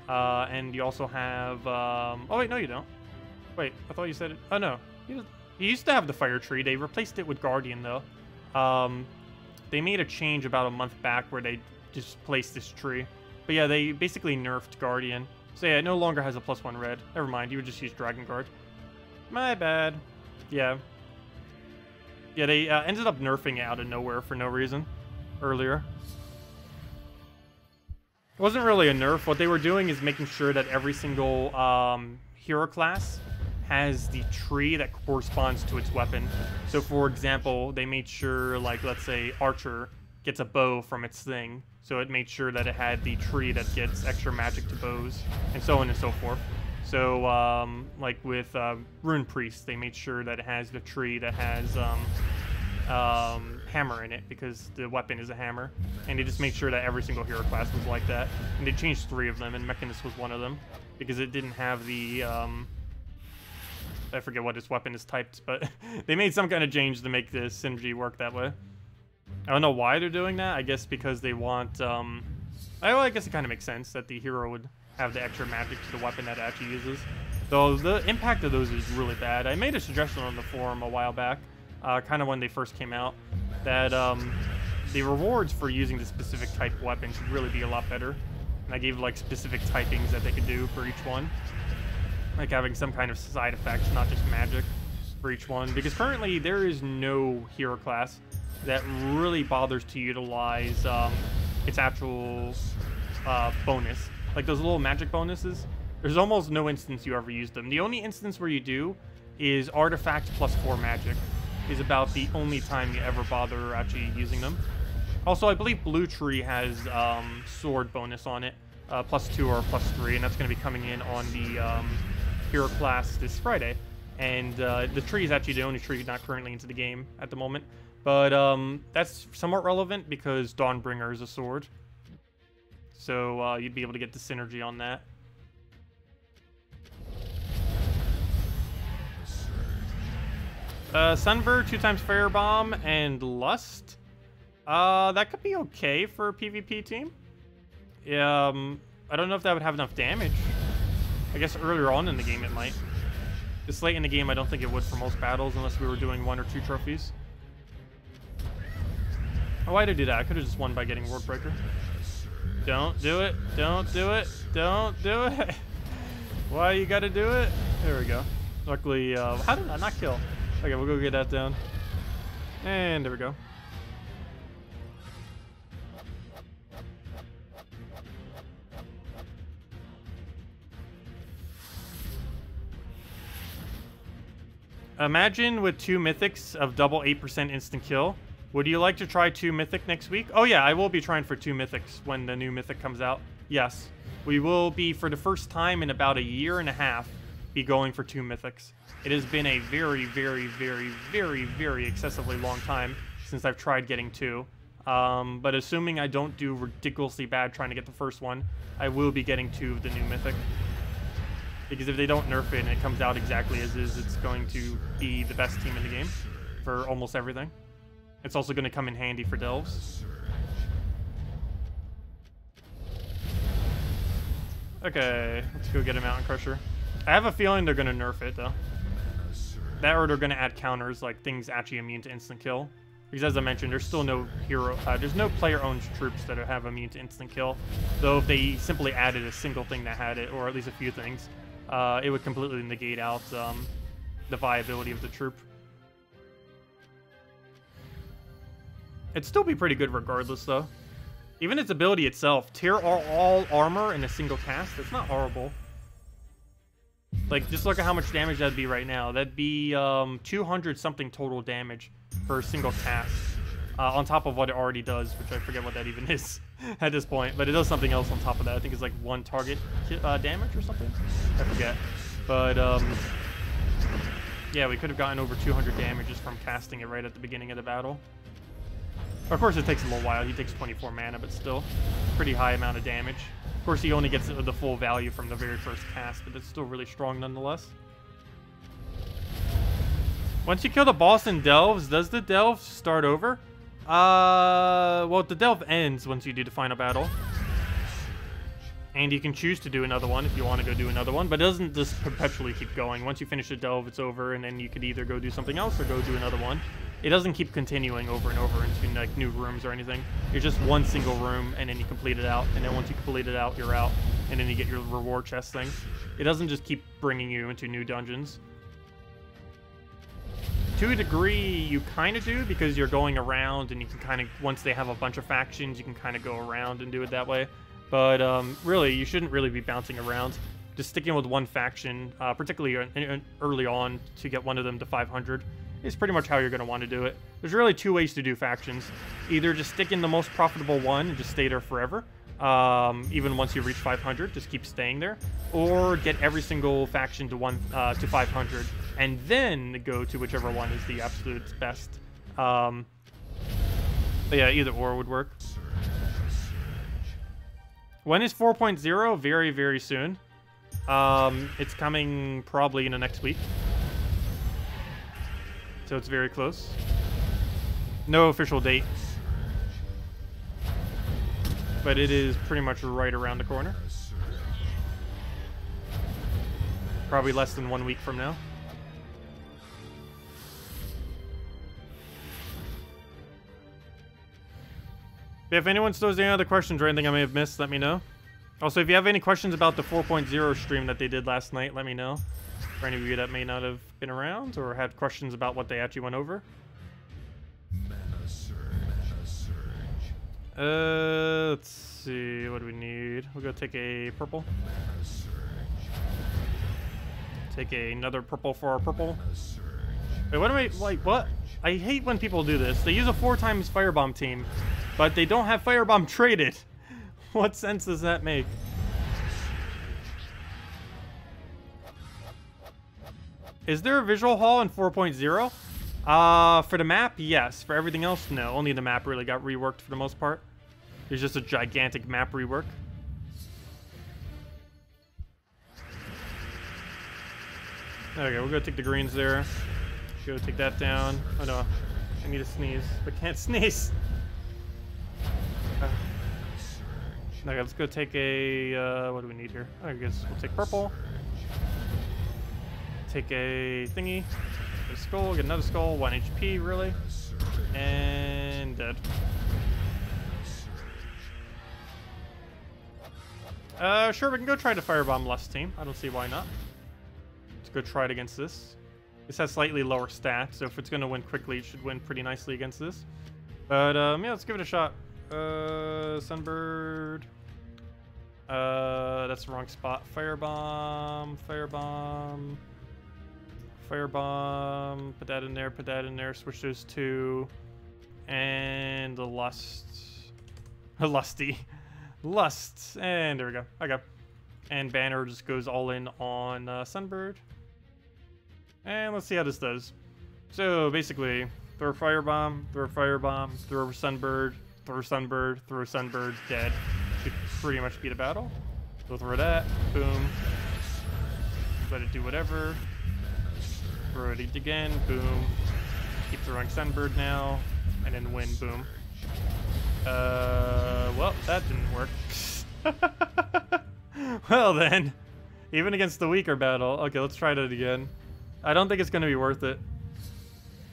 And you also have, oh wait, no you don't. Wait, I thought you said it. Oh no, he used to have the Fire Tree. They replaced it with Guardian though. They made a change about a month back where they just placed this tree. But yeah, they basically nerfed Guardian. So yeah, it no longer has a +1 red. Never mind, you would just use Dragon Guard. My bad. Yeah. Yeah, they ended up nerfing it out of nowhere for no reason earlier. It wasn't really a nerf. What they were doing is making sure that every single hero class has the tree that corresponds to its weapon. So, for example, they made sure, like, let's say Archer gets a bow from its thing. So it made sure that it had the tree that gets extra magic to bows, and so on and so forth. So, like with Rune Priest, they made sure that it has the tree that has hammer in it, because the weapon is a hammer. And they just made sure that every single hero class was like that. And they changed 3 of them, and Mechanist was one of them, because it didn't have the... I forget what its weapon is typed, but they made some kind of change to make the synergy work that way. I don't know why they're doing that. I guess because they want... I guess it kind of makes sense that the hero would have the extra magic to the weapon that it actually uses. Though the impact of those is really bad. I made a suggestion on the forum a while back, kind of when they first came out, that the rewards for using the specific type weapon should really be a lot better. And I gave like specific typings that they could do for each one. Like having some kind of side effects, not just magic, for each one. Because currently there is no hero class that really bothers to utilize its actual bonus. Like those little magic bonuses, there's almost no instance you ever use them. The only instance where you do is Artifact plus 4 magic. Is about the only time you ever bother actually using them. Also, I believe Blue Tree has sword bonus on it, +2 or +3, and that's going to be coming in on the hero class this Friday. And the tree is actually the only tree not currently into the game at the moment. But that's somewhat relevant because Dawnbringer is a sword. So you'd be able to get the synergy on that. Sunbird, 2x Firebomb, and Lust. That could be okay for a PvP team. I don't know if that would have enough damage. I guess earlier on in the game it might. This late in the game, I don't think it would for most battles unless we were doing 1 or 2 trophies. Oh, why did I do that? I could have just won by getting World Breaker. Don't do it. Don't do it. Don't do it. Why you gotta do it? There we go. Luckily, how did I not kill? Okay, we'll go get that down. And there we go. Imagine with 2 mythics of double 8% instant kill. Would you like to try 2 mythic next week? Oh yeah, I will be trying for 2 mythics when the new mythic comes out. Yes. We will be, for the first time in about a year and a half, be going for 2 mythics. It has been a very, very, very, very, very excessively long time since I've tried getting 2. But assuming I don't do ridiculously bad trying to get the first one, I will be getting 2 of the new mythic. Because if they don't nerf it and it comes out exactly as is, it's going to be the best team in the game for almost everything. It's also going to come in handy for delves. Okay, let's go get a Mountain Crusher. I have a feeling they're going to nerf it, though. That or they're going to add counters, like things actually immune to instant kill. Because as I mentioned, there's still no hero, there's no player-owned troops that have immune to instant kill. Though if they simply added a single thing that had it, or at least a few things, it would completely negate out the viability of the troop. It'd still be pretty good regardless, though. Even its ability itself, tear all armor in a single cast, that's not horrible. Like, just look at how much damage that'd be right now. That'd be 200-something total damage for a single cast. On top of what it already does, which I forget what that even is at this point. But it does something else on top of that. I think it's like 1 target damage or something. I forget. But, yeah, we could have gotten over 200 damage just from casting it right at the beginning of the battle. Of course, it takes a little while. He takes 24 mana, but still, pretty high amount of damage. Of course, he only gets the full value from the very first cast, but it's still really strong nonetheless. Once you kill the boss in Delves, does the Delve start over? Well, the Delve ends once you do the final battle. And you can choose to do another one if you want to go do another one, but it doesn't just perpetually keep going. Once you finish the Delve, it's over, and then you could either go do something else or go do another one. It doesn't keep continuing over and over into like new rooms or anything. It's just one single room, and then you complete it out, and then once you complete it out, you're out, and then you get your reward chest thing. It doesn't just keep bringing you into new dungeons. to a degree, you kind of do, because you're going around, and you can kind of, once they have a bunch of factions, you can kind of go around and do it that way. But really, you shouldn't really be bouncing around. Just sticking with one faction, particularly early on, to get one of them to 500, is pretty much how you're going to want to do it. There's really two ways to do factions. Either just stick in the most profitable one and just stay there forever. Even once you reach 500, just keep staying there, or get every single faction to 500, and then go to whichever one is the absolute best. But yeah, either or would work. When is 4.0? Very, very soon. It's coming probably in the next week, so it's very close. No official date, but it is pretty much right around the corner. Probably less than 1 week from now. If anyone still has any other questions or anything I may have missed, let me know. Also, if you have any questions about the 4.0 stream that they did last night, let me know. For any of you that may not have been around or had questions about what they actually went over. Let's see, what do we need? We'll go take a purple. Take another purple for our purple. Wait, what am I, like, what? I hate when people do this. They use a 4x firebomb team, but they don't have firebomb traded. What sense does that make? Is there a visual hall in 4.0? For the map, yes. For everything else, no. Only the map really got reworked for the most part. There's just a gigantic map rework. Okay, we'll go take the greens there. Go take that down. Oh no, I need to sneeze, but can't sneeze. Okay, let's go take a, what do we need here? I guess we'll take purple. Take a thingy. Get a skull, get another skull, 1 HP, really. And dead. Sure, we can go try to firebomb Lust team. I don't see why not. Let's go try it against this. This has slightly lower stats, so if it's going to win quickly, it should win pretty nicely against this. But, yeah, let's give it a shot. Sunbird. That's the wrong spot. Firebomb, firebomb, firebomb. Put that in there, put that in there. Switch those two. And the Lust. Lusty. Lust. And there we go. Okay. And Banner just goes all in on Sunbird. And let's see how this does. So basically, throw firebomb, throw firebomb, throw Sunbird, throw Sunbird, throw Sunbird, dead. Should pretty much beat a battle. So throw that, boom. Let it do whatever. Throw it again, boom. Keep throwing Sunbird now, and then win, boom. Well, that didn't work. Well then, even against the weaker battle. Okay, let's try that again. I don't think it's going to be worth it.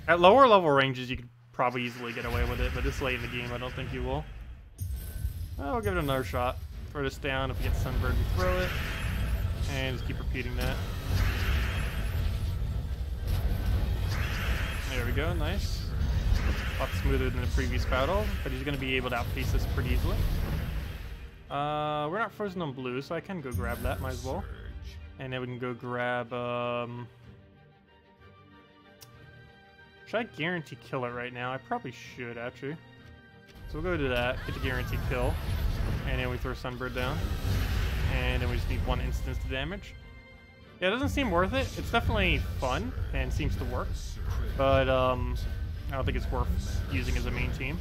At lower level ranges, you could probably easily get away with it, but this late in the game, I don't think you will. Well, we'll give it another shot. Throw this down. If we get Sunbird, we throw it. And just keep repeating that. There we go, nice. A lot smoother than the previous battle, but he's going to be able to outpace this pretty easily. We're not frozen on blue, so I can go grab that, might as well. And then we can go grab, should I guarantee kill it right now? I probably should, actually. So we'll go to that, get the guarantee kill, and then we throw Sunbird down. And then we just need 1 instance to damage. Yeah, it doesn't seem worth it. It's definitely fun, and seems to work. But, I don't think it's worth using as a main team.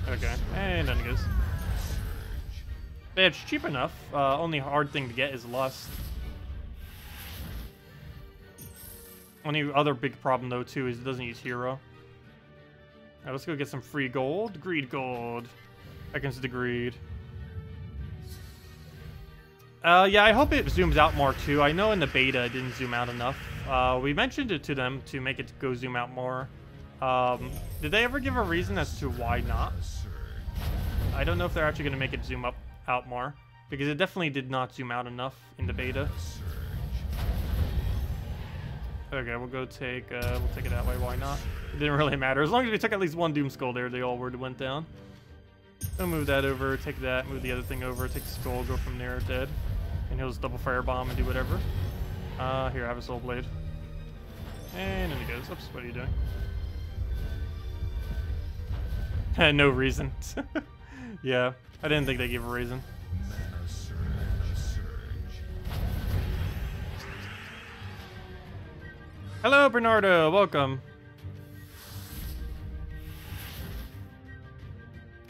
Okay, and then it goes. Yeah, it's cheap enough. Only hard thing to get is Lust. Only other big problem, though, too, is it doesn't use Hero. Alright, let's go get some free gold. Greed gold. Against the greed. Yeah, I hope it zooms out more, too. I know in the beta it didn't zoom out enough. We mentioned it to them to make it go zoom out more. Did they ever give a reason as to why not? I don't know if they're actually going to make it zoom out more, because it definitely did not zoom out enough in the beta. Okay, we'll go take, we'll take it that way, why not? It didn't really matter. As long as we took at least one Doom Skull there, they all went down. I'll move that over, take that, move the other thing over, take the skull, go from there, dead. And he'll just double firebomb and do whatever. Here, have a soul blade. And in he goes. Oops, what are you doing? No reason. Yeah, I didn't think they gave a reason. Hello, Bernardo. Welcome.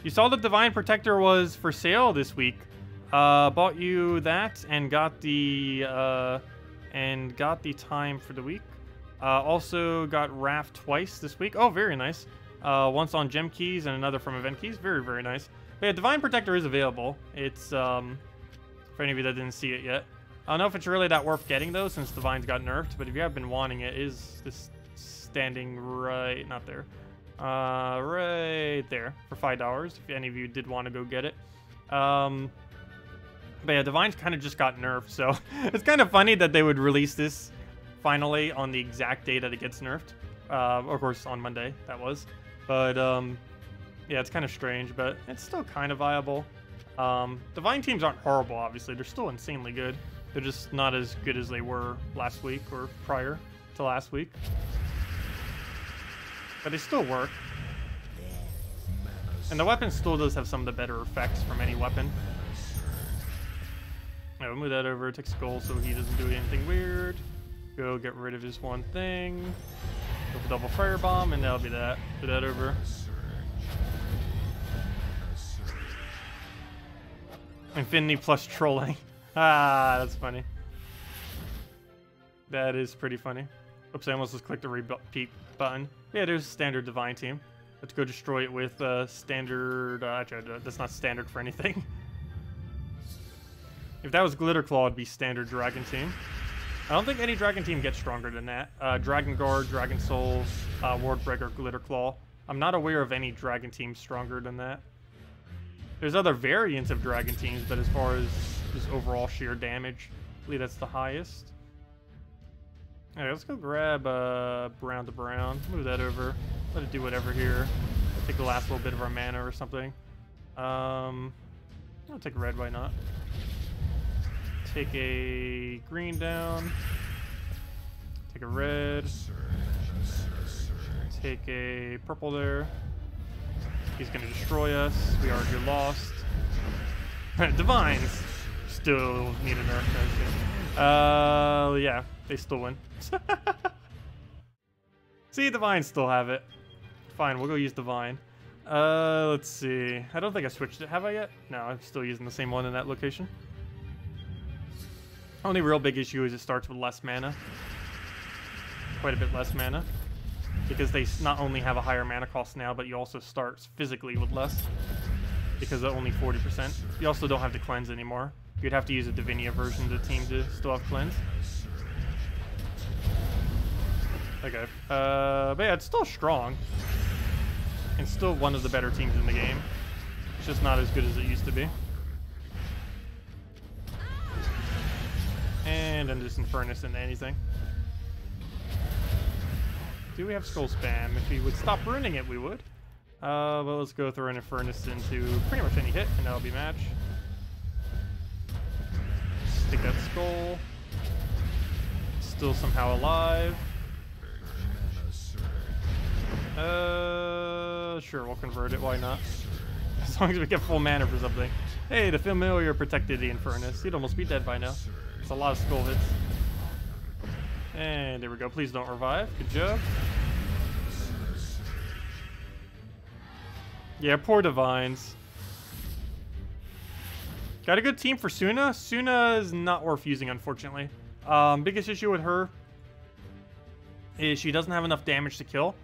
You saw the Divine Protector was for sale this week. Bought you that and got the time for the week. Also got Raft twice this week. Oh, very nice. Once on gem keys and another from event keys. Very, very nice. But yeah, Divine Protector is available. It's for any of you that didn't see it yet. I don't know if it's really that worth getting though, since Divine's got nerfed. But if you have been wanting it, is this standing right? Not there. Right there for $5. If any of you did want to go get it. But yeah, Divine's kind of just got nerfed, so it's kind of funny that they would release this finally on the exact day that it gets nerfed. Of course, on Monday, that was. But, yeah, it's kind of strange, but it's still kind of viable. Divine teams aren't horrible, obviously. They're still insanely good. They're just not as good as they were last week or prior to last week. But they still work. And the weapon still does have some of the better effects from any weapon. Yeah, we'll move that over, take Skull so he doesn't do anything weird. Go get rid of his one thing. Go for double firebomb, and that'll be that. Put that over. Infinity plus trolling. Ah, that's funny. That is pretty funny. Oops, I almost just clicked the repeat button. Yeah, there's a standard Divine team. Let's go destroy it with standard... actually, that's not standard for anything. If that was Glitter Claw, it'd be standard Dragon team. I don't think any Dragon team gets stronger than that. Dragon Guard, Dragon Soul, Ward Breaker, Glitter Claw. I'm not aware of any Dragon team stronger than that. There's other variants of Dragon teams, but as far as just overall sheer damage, I believe that's the highest. Alright, let's go grab Brown to Brown. Move that over. Let it do whatever here. Take the last little bit of our mana or something. I'll take red, why not? Take a green down. Take a red. Take a purple there. He's gonna destroy us. We already lost. Divines still need a nerf. Yeah, they still win. See, Divines still have it. Fine, we'll go use Divine. Let's see. I don't think I switched it. Have I yet? No, I'm still using the same one in that location. Only real big issue is it starts with less mana. Quite a bit less mana. Because they not only have a higher mana cost now, but you also start physically with less. Because of only 40%. You also don't have the cleanse anymore. You'd have to use a Divinia version of the team to still have cleanse. Okay. But yeah, it's still strong. And still one of the better teams in the game. It's just not as good as it used to be. And then just Infernus into anything. Do we have Skull Spam? If we would stop ruining it, we would. But let's go throw an Infernus into pretty much any hit, and that'll be match. Take that Skull. Still somehow alive. Sure, we'll convert it, why not? As long as we get full mana for something. Hey, the Familiar protected the Infernus. He'd almost be dead by now. It's a lot of skull hits. And there we go. Please don't revive. Good job. Yeah, poor Divines. Got a good team for Suna. Suna is not worth using, unfortunately. Biggest issue with her is she doesn't have enough damage to kill.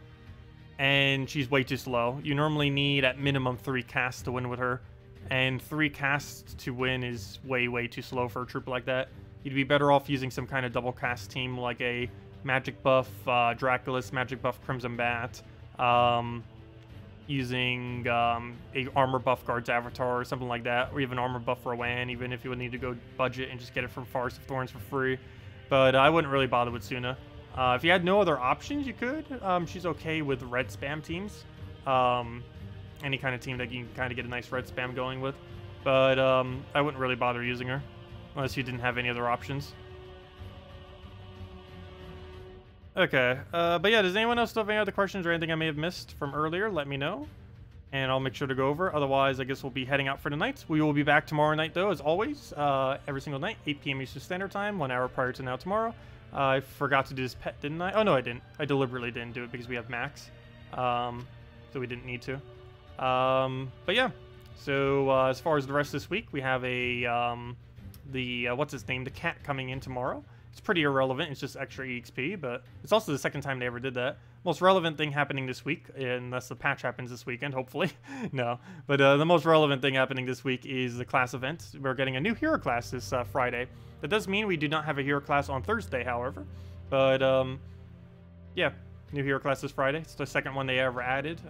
And she's way too slow. You normally need at minimum 3 casts to win with her. And 3 casts to win is way, way too slow for a troop like that. You'd be better off using some kind of double cast team like a Magic Buff Draculus, Magic Buff Crimson Bat, using a Armor Buff Guard's Avatar or something like that, or even Armor Buff Rowan, even if you would need to go budget and just get it from Forest of Thorns for free. But I wouldn't really bother with Suna. If you had no other options, you could. She's okay with red spam teams. Any kind of team that you can kind of get a nice red spam going with. But I wouldn't really bother using her unless you didn't have any other options. Okay, but yeah, does anyone else still have any other questions or anything I may have missed from earlier? Let me know, and I'll make sure to go over. Otherwise, I guess we'll be heading out for the night. We will be back tomorrow night, though, as always, every single night, 8 p.m. Eastern Standard Time, 1 hour prior to now tomorrow. I forgot to do this pet, didn't I? Oh, no, I didn't. I deliberately didn't do it because we have Max, so we didn't need to. But yeah, so as far as the rest of this week, we have what's his name, the cat coming in tomorrow. It's pretty irrelevant, it's just extra EXP, but it's also the second time they ever did that. Most relevant thing happening this week, unless the patch happens this weekend, hopefully. No, but the most relevant thing happening this week is the class event. We're getting a new hero class this Friday. That does mean we do not have a hero class on Thursday, however. But, yeah, new hero class this Friday. It's the second one they ever added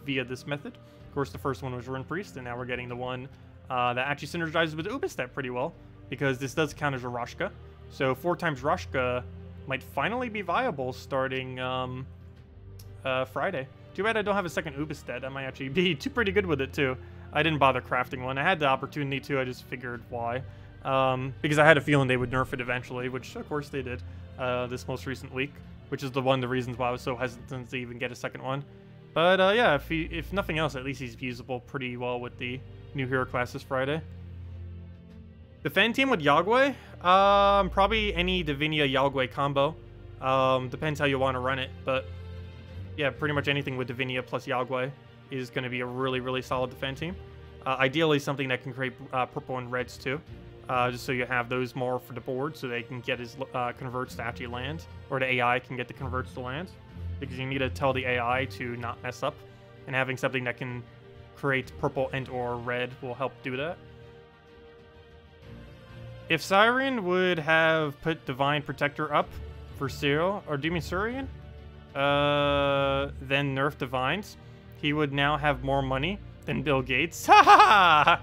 via this method. Of course, the first one was Rune Priest, and now we're getting the one that actually synergizes with Ubistep pretty well, because this does count as a Roshka. So 4 times Roshka might finally be viable starting Friday. Too bad I don't have a second Ubistep. I might actually be pretty good with it too. I didn't bother crafting one. I had the opportunity to, I just figured why. Because I had a feeling they would nerf it eventually, which of course they did this most recent week, which is one of the reasons why I was so hesitant to even get a second one. But yeah, if nothing else, at least he's usable pretty well with the new hero class this Friday. Defend team with Yagwe? Probably any Divinia Yagwe combo. Depends how you want to run it, but yeah, pretty much anything with Divinia plus Yagwe is going to be a really, really solid defend team. Ideally, something that can create purple and reds too, just so you have those more for the board, so they can get his converts to actually land, or the AI can get the converts to land, because you need to tell the AI to not mess up, and having something that can create purple and or red will help do that. If Siren would have put Divine Protector up for Cyril, or do you mean Surian? Then nerf Divines, he would now have more money than Bill Gates. Ha ha ha!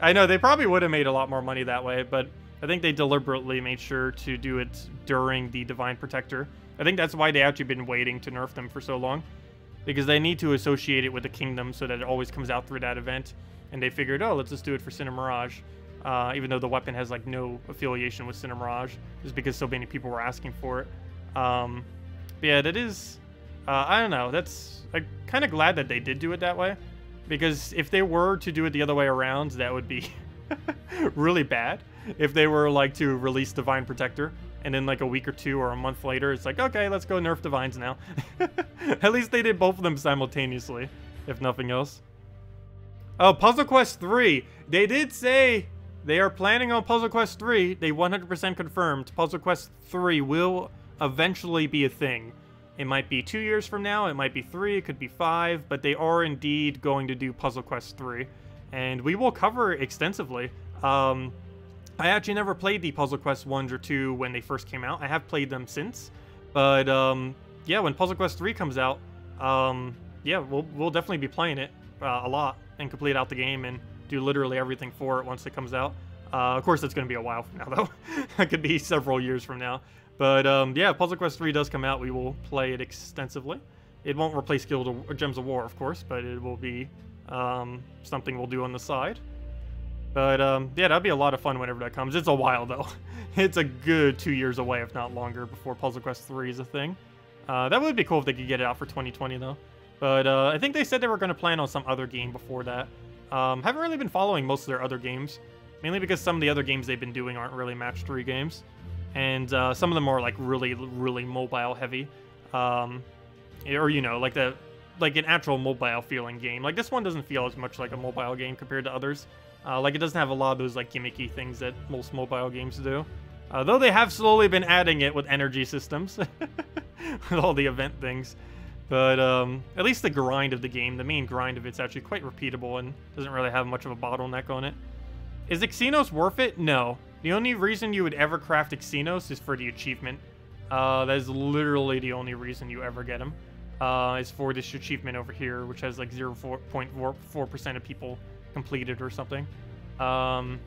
I know, they probably would have made a lot more money that way, but I think they deliberately made sure to do it during the Divine Protector. I think that's why they actually been waiting to nerf them for so long, because they need to associate it with the Kingdom so that it always comes out through that event, and they figured, oh, let's just do it for Cinder Mirage. Even though the weapon has like no affiliation with Cinder Mirage, just because so many people were asking for it. But yeah, that is, I don't know, I'm kind of glad that they did do it that way, because if they were to do it the other way around, that would be really bad. If they were like to release Divine Protector, and then like a week or two or a month later, it's like, okay, let's go nerf Divines now. At least they did both of them simultaneously, if nothing else. Oh, Puzzle Quest 3. They did say they are planning on Puzzle Quest 3. They 100% confirmed Puzzle Quest 3 will eventually be a thing. It might be 2 years from now, it might be 3, it could be 5, but they are indeed going to do Puzzle Quest 3. And we will cover it extensively. I actually never played the Puzzle Quest 1 or 2 when they first came out. I have played them since. But yeah, when Puzzle Quest 3 comes out, yeah, we'll definitely be playing it a lot and complete out the game and do literally everything for it once it comes out. Of course, it's going to be a while from now, though. It could be several years from now. But yeah, Puzzle Quest 3 does come out. We will play it extensively. It won't replace Gems of War, of course, but it will be something we'll do on the side. But yeah, that'll be a lot of fun whenever that comes. It's a while, though. It's a good 2 years away, if not longer, before Puzzle Quest 3 is a thing. That would be cool if they could get it out for 2020, though. But I think they said they were going to plan on some other game before that. Haven't really been following most of their other games, mainly because some of the other games they've been doing aren't really match 3 games, and some of them are like really mobile heavy, or you know, like an actual mobile feeling game. Like this one doesn't feel as much like a mobile game compared to others. Like it doesn't have a lot of those like gimmicky things that most mobile games do. Though they have slowly been adding it with energy systems, with all the event things. But at least the grind of the game, the main grind of it's actually quite repeatable and doesn't really have much of a bottleneck on it. Is Xenos worth it? No. The only reason you would ever craft Xenos is for the achievement. That is literally the only reason you ever get them. Is for this achievement over here, which has like 0.4% of people completed or something. But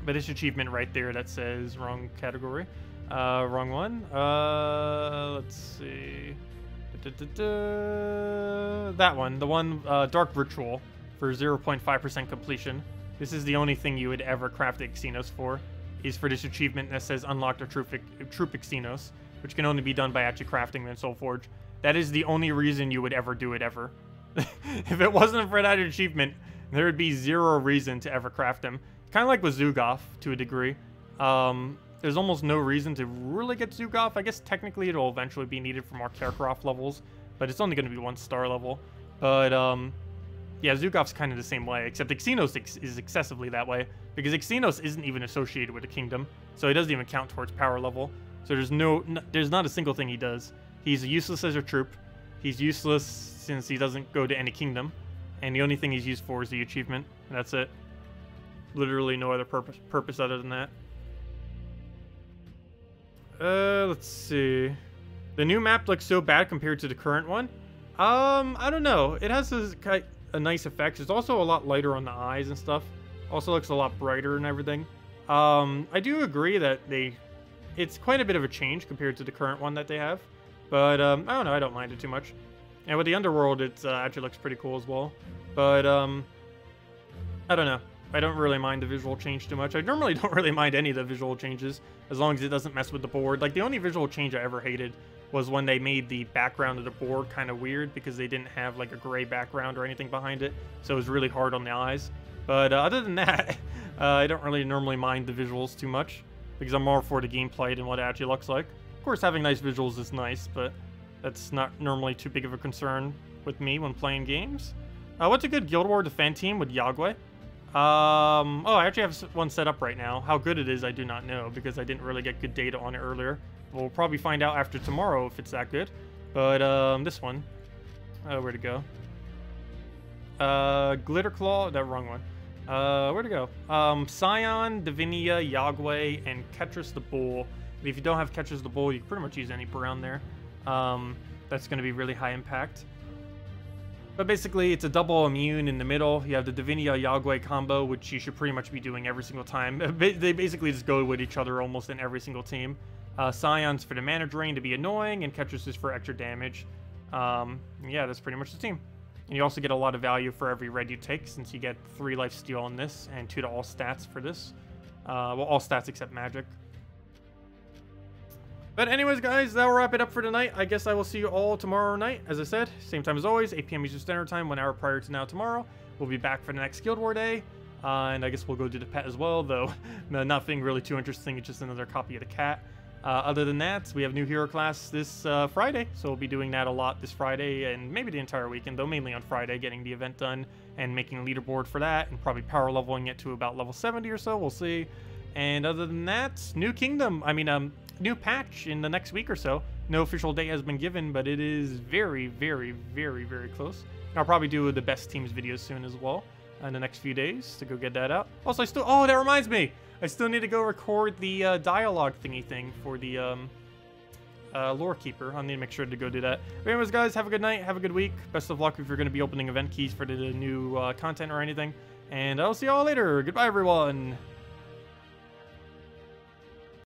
this achievement right there that says wrong category. Wrong one. Let's see. That one. The one, Dark Ritual for 0.5% completion. This is the only thing you would ever craft the Xenos for, is for this achievement that says Unlocked a Troop Xenos, which can only be done by actually crafting them in Soulforge. That is the only reason you would ever do it, ever. If it wasn't for that achievement, there would be zero reason to ever craft them. Kind of like with Zugoff, to a degree. There's almost no reason to really get Zugoff. I guess technically it'll eventually be needed for more Karkaroff levels, but it's only going to be 1 star level. But, yeah, Zugoff's kind of the same way, except Xenos is excessively that way, because Xenos isn't even associated with a kingdom, so he doesn't even count towards power level. So there's not a single thing he does. He's useless as a troop. He's useless since he doesn't go to any kingdom, and the only thing he's used for is the achievement, and that's it. Literally no other purpose other than that. Let's see. The new map looks so bad compared to the current one. I don't know. It has a nice effect. It's also a lot lighter on the eyes and stuff. Also looks a lot brighter and everything. I do agree that it's quite a bit of a change compared to the current one that they have. But, I don't know. I don't mind it too much. And with the Underworld, it actually looks pretty cool as well. But, I don't know. I don't really mind the visual change too much. I normally don't really mind any of the visual changes, as long as it doesn't mess with the board. Like, the only visual change I ever hated was when they made the background of the board kind of weird, because they didn't have, like, a gray background or anything behind it, so it was really hard on the eyes. But other than that, I don't really normally mind the visuals too much, because I'm more for the gameplay than what it actually looks like. Of course, having nice visuals is nice, but that's not normally too big of a concern with me when playing games. What's a good Guild War defend team with Yagwe? Oh, I actually have one set up right now. How good it is, I do not know, because I didn't really get good data on it earlier. We'll probably find out after tomorrow if it's that good. But, this one. Where'd it go? Glitter Claw, that wrong one. Where'd it go? Scion, Divinia, Yagwe, and Ketris the Bull. If you don't have Ketris the Bull, you can pretty much use any brown there. That's going to be really high impact. But basically, it's a double immune in the middle. You have the Divinia Yagwe combo, which you should pretty much be doing every single time. They basically just go with each other almost in every single team. Scion's for the mana drain to be annoying, and Ketris is for extra damage. Yeah, that's pretty much the team. And you also get a lot of value for every red you take, since you get 3 life steal on this, and 2 to all stats for this. Well, all stats except magic. But anyways, guys, that'll wrap it up for tonight. I guess I will see you all tomorrow night. As I said, same time as always, 8 p.m. Eastern Standard Time, 1 hour prior to now tomorrow. We'll be back for the next Guild War day. And I guess we'll go do the pet as well, though nothing really too interesting. It's just another copy of the cat. Other than that, we have new hero class this Friday. So we'll be doing that a lot this Friday and maybe the entire weekend, though mainly on Friday, getting the event done and making a leaderboard for that and probably power leveling it to about level 70 or so. We'll see. And other than that, new kingdom. New patch in the next week or so. No official date has been given, but it is very, very, very, very close. And I'll probably do the best teams videos soon as well in the next few days to go get that out. Also, oh, that reminds me, I still need to go record the dialogue thingy thing for the lore keeper. I'll need to make sure to go do that. But anyways, guys, have a good night, have a good week. Best of luck if you're going to be opening event keys for the new content or anything. And I'll see y'all later. Goodbye, everyone.